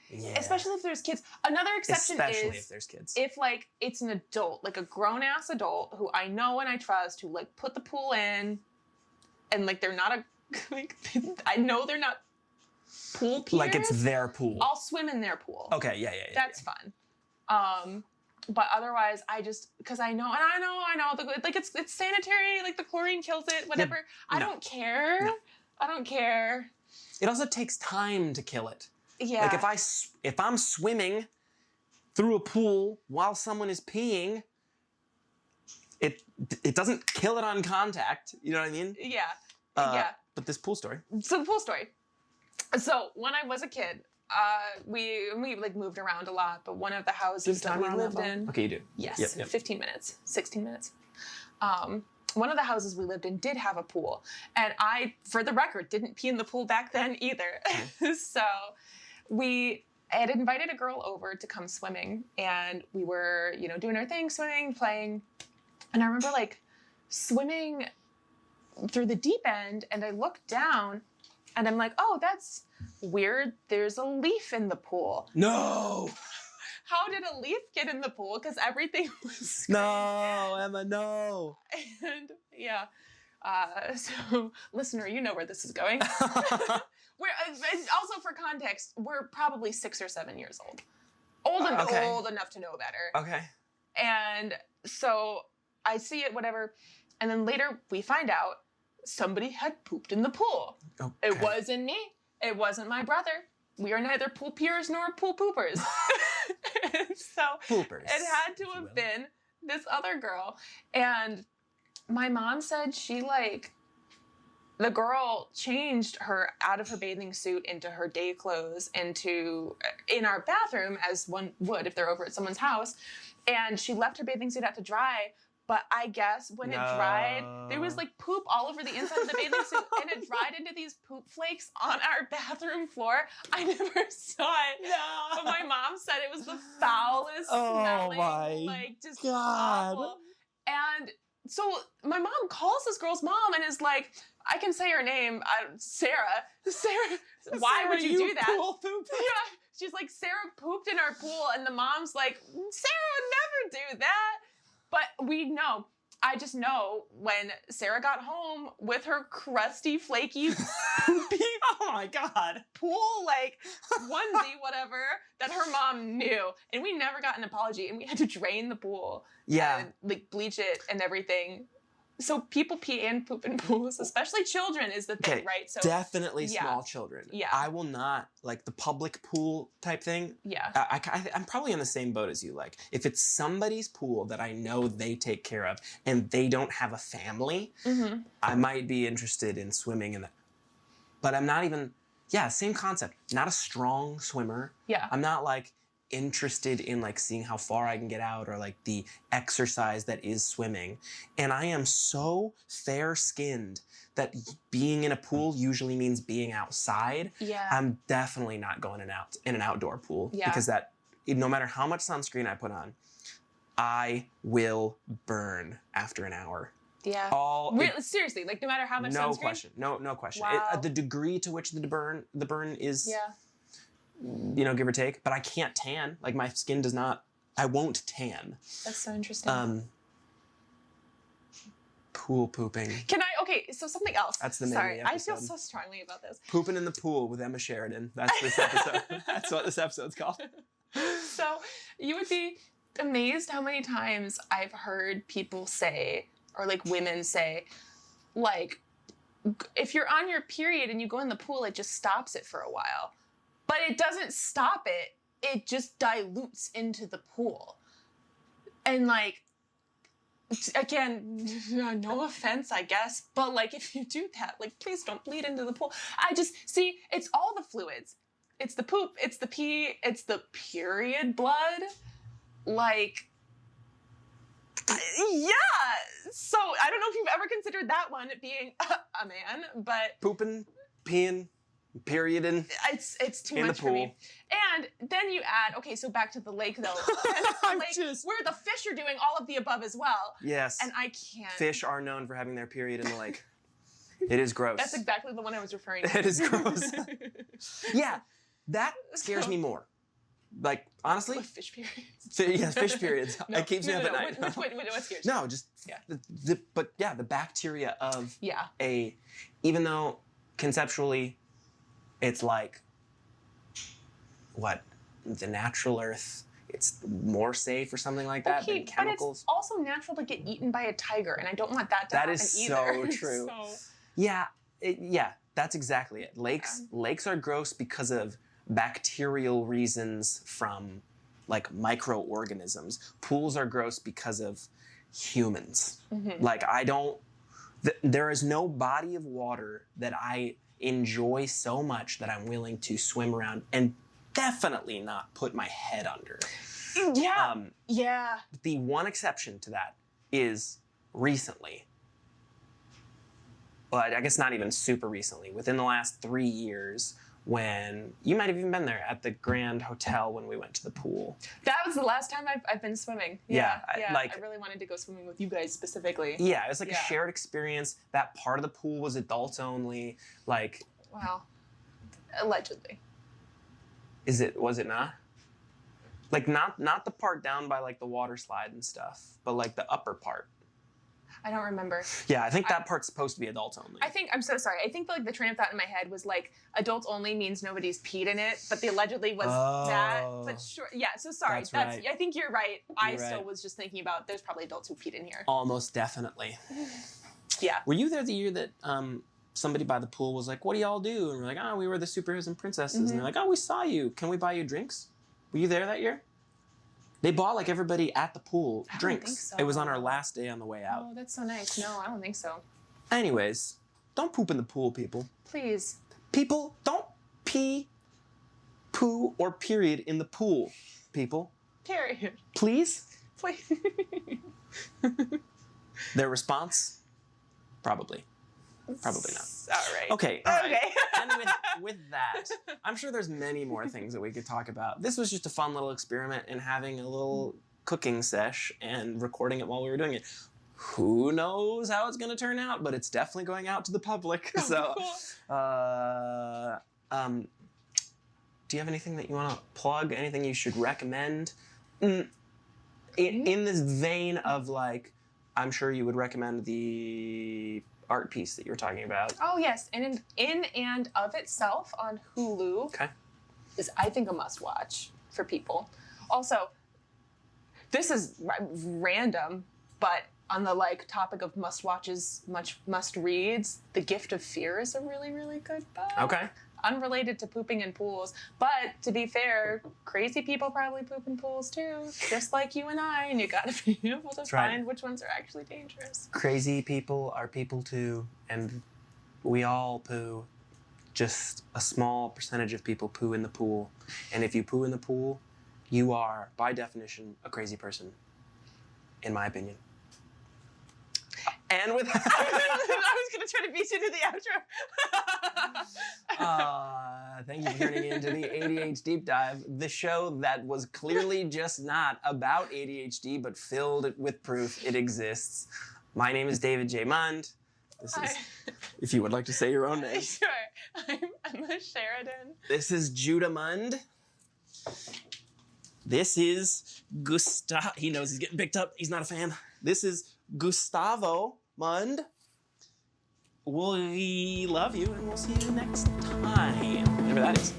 yeah. especially if there's kids. Another exception Especially is if there's kids. if like it's an adult, like a grown ass adult who I know and I trust, who like put the pool in, and like they're not like I know they're not pool peers. Like it's their pool. I'll swim in their pool. Okay. Yeah. That's fun. But otherwise, because I know, like it's sanitary, like the chlorine kills it, whatever. I don't care. No. I don't care. It also takes time to kill it. Yeah. Like if I'm swimming through a pool while someone is peeing, it doesn't kill it on contact. You know what I mean? Yeah. But this pool story. So the pool story. So when I was a kid, we like moved around a lot, but one of the houses that we lived in. Okay, you do. Yes. Yep. 15 minutes, 16 minutes. One of the houses we lived in did have a pool, and I, for the record, didn't pee in the pool back then either. So I had invited a girl over to come swimming, and we were, doing our thing, swimming, playing. And I remember like swimming through the deep end, and I looked down, and I'm like, oh, that's weird. There's a leaf in the pool. No! How did a leaf get in the pool? Because everything was No, Emma, no. And yeah. So, listener, you know where this is going. And also, for context, we're probably 6 or 7 years old. Old enough to know better. Okay. And so I see it, whatever. And then later we find out somebody had pooped in the pool. Okay. It wasn't me. It wasn't my brother. We are neither pool peers nor pool poopers. So Poopers, it had to have been this other girl. And my mom said the girl changed her out of her bathing suit into her day clothes in our bathroom, as one would if they're over at someone's house. And she left her bathing suit out to dry. But I guess when it dried, there was like poop all over the inside of the bathing suit, and it dried into these poop flakes on our bathroom floor. I never saw it. No. But my mom said it was the foulest smelling, like just awful. And so my mom calls this girl's mom and is like, I can say her name, Sarah. Sarah, why would you do that? Pool poop. Yeah. She's like, Sarah pooped in our pool, and the mom's like, Sarah would never do that. But I just know when Sarah got home with her crusty, flaky, poopy, Oh my God. pool, like, onesie, whatever, that her mom knew. And we never got an apology, and we had to drain the pool. Yeah. And, like, bleach it and everything. So people pee and poop in pools, especially children, is the thing, right? So definitely small children. Yeah. I will not, like the public pool type thing. Yeah. I'm probably in the same boat as you. Like, if it's somebody's pool that I know they take care of and they don't have a family, I might be interested in swimming in that. But I'm not even, same concept. Not a strong swimmer. Yeah. I'm not like interested in like seeing how far I can get out or like the exercise that is swimming. And I am so fair-skinned that being in a pool usually means being outside. Yeah. I'm definitely not going in an outdoor pool because that, no matter how much sunscreen I put on, I will burn after an hour. Yeah. Seriously, like no matter how much no sunscreen? question. No question. Wow. The degree to which the burn is give or take, but I can't tan. Like my skin does not, I won't tan. That's so interesting. Pool pooping. So something else. That's the name Sorry, of the I feel episode. so strongly about this. Pooping in the pool with Emma Sheridan. That's this episode. That's what this episode's called. So you would be amazed how many times I've heard people say, or like women say, like, if you're on your period and you go in the pool, it just stops it for a while. But it doesn't stop it. It just dilutes into the pool. And like, again, no offense, I guess, but like if you do that, like please don't bleed into the pool. It's all the fluids. It's the poop, it's the pee, it's the period blood. Like, yeah. So I don't know if you've ever considered that one being a man, but Pooping, peeing, perioding. It's too in much the for me. pool. And then you add, so back to the lake though. And where the fish are doing all of the above as well. Yes. And I can't. Fish are known for having their period in the lake. It is gross. That's exactly the one I was referring to. It is gross. Yeah, that scares me more. Like, honestly. With fish periods. Fish periods. It keeps me up at night. What scares you? No, just the bacteria of even though conceptually it's like what the natural earth it's more safe or something like that than chemicals. But it's also natural to get eaten by a tiger, and I don't want that to That happen is either. so true. So, Yeah, that's exactly it. Lakes are gross because of bacterial reasons from like microorganisms. Pools are gross because of humans. Like there is no body of water that I enjoy so much that I'm willing to swim around and definitely not put my head under. Yeah. The one exception to that is recently. But I guess not even super recently, within the last 3 years, when you might have even been there at the Grand Hotel when we went to the pool. That was the last time I've been swimming. Yeah, I really wanted to go swimming with you guys specifically. Yeah, it was like a shared experience. That part of the pool was adults only. Like, wow, allegedly. Was it not? Like not the part down by like the water slide and stuff, but like the upper part. I don't remember. Yeah, I think that part's supposed to be adults only. I'm so sorry. I think like the train of thought in my head was like adults only means nobody's peed in it, but the allegedly was that. But sure, yeah. So sorry. That's right. I think you're right. I You're still right. was just thinking about there's probably adults who peed in here. Almost definitely. Yeah. Were you there the year that somebody by the pool was like, "What do y'all do?" And we're like, "Oh, we were the superheroes and princesses." And they're like, "Oh, we saw you. Can we buy you drinks?" Were you there that year? They bought like everybody at the pool I don't drinks. think so. It was on our last day on the way out. Oh, that's so nice. No, I don't think so. Anyways, don't poop in the pool, people. Please. People, don't pee, poo, or period in the pool, people. Period. Please? Please. Their response? Probably. Probably not. All right. Okay. All right. Okay. And with that, I'm sure there's many more things that we could talk about. This was just a fun little experiment in having a little cooking sesh and recording it while we were doing it. Who knows how it's going to turn out, but it's definitely going out to the public. So, do you have anything that you want to plug? Anything you should recommend? In this vein of like, I'm sure you would recommend the art piece that you were talking about. Oh yes, in and of itself on Hulu. Okay. Is I think a must watch for people. Also, this is random, but on the like topic of must watches, must reads, The Gift of Fear is a really, really good book. Okay. Unrelated to pooping in pools, but to be fair, crazy people probably poop in pools too, just like you and I, and you gotta be able to find which ones are actually dangerous. Crazy people are people too, and we all poo. Just a small percentage of people poo in the pool, and if you poo in the pool, you are, by definition, a crazy person, in my opinion. And with I was gonna try to beat you to the outro. thank you for tuning in to the A.D.H.Deep-Dive, the show that was clearly just not about ADHD, but filled with proof it exists. My name is David J. Mund. This is, if you would like to say your own name. Sure. I'm a Sheridan. This is Judah Mund. This is Gustav. He knows he's getting picked up. He's not a fan. This is Gustavo Mund. We love you, and we'll see you next time. Whatever that is.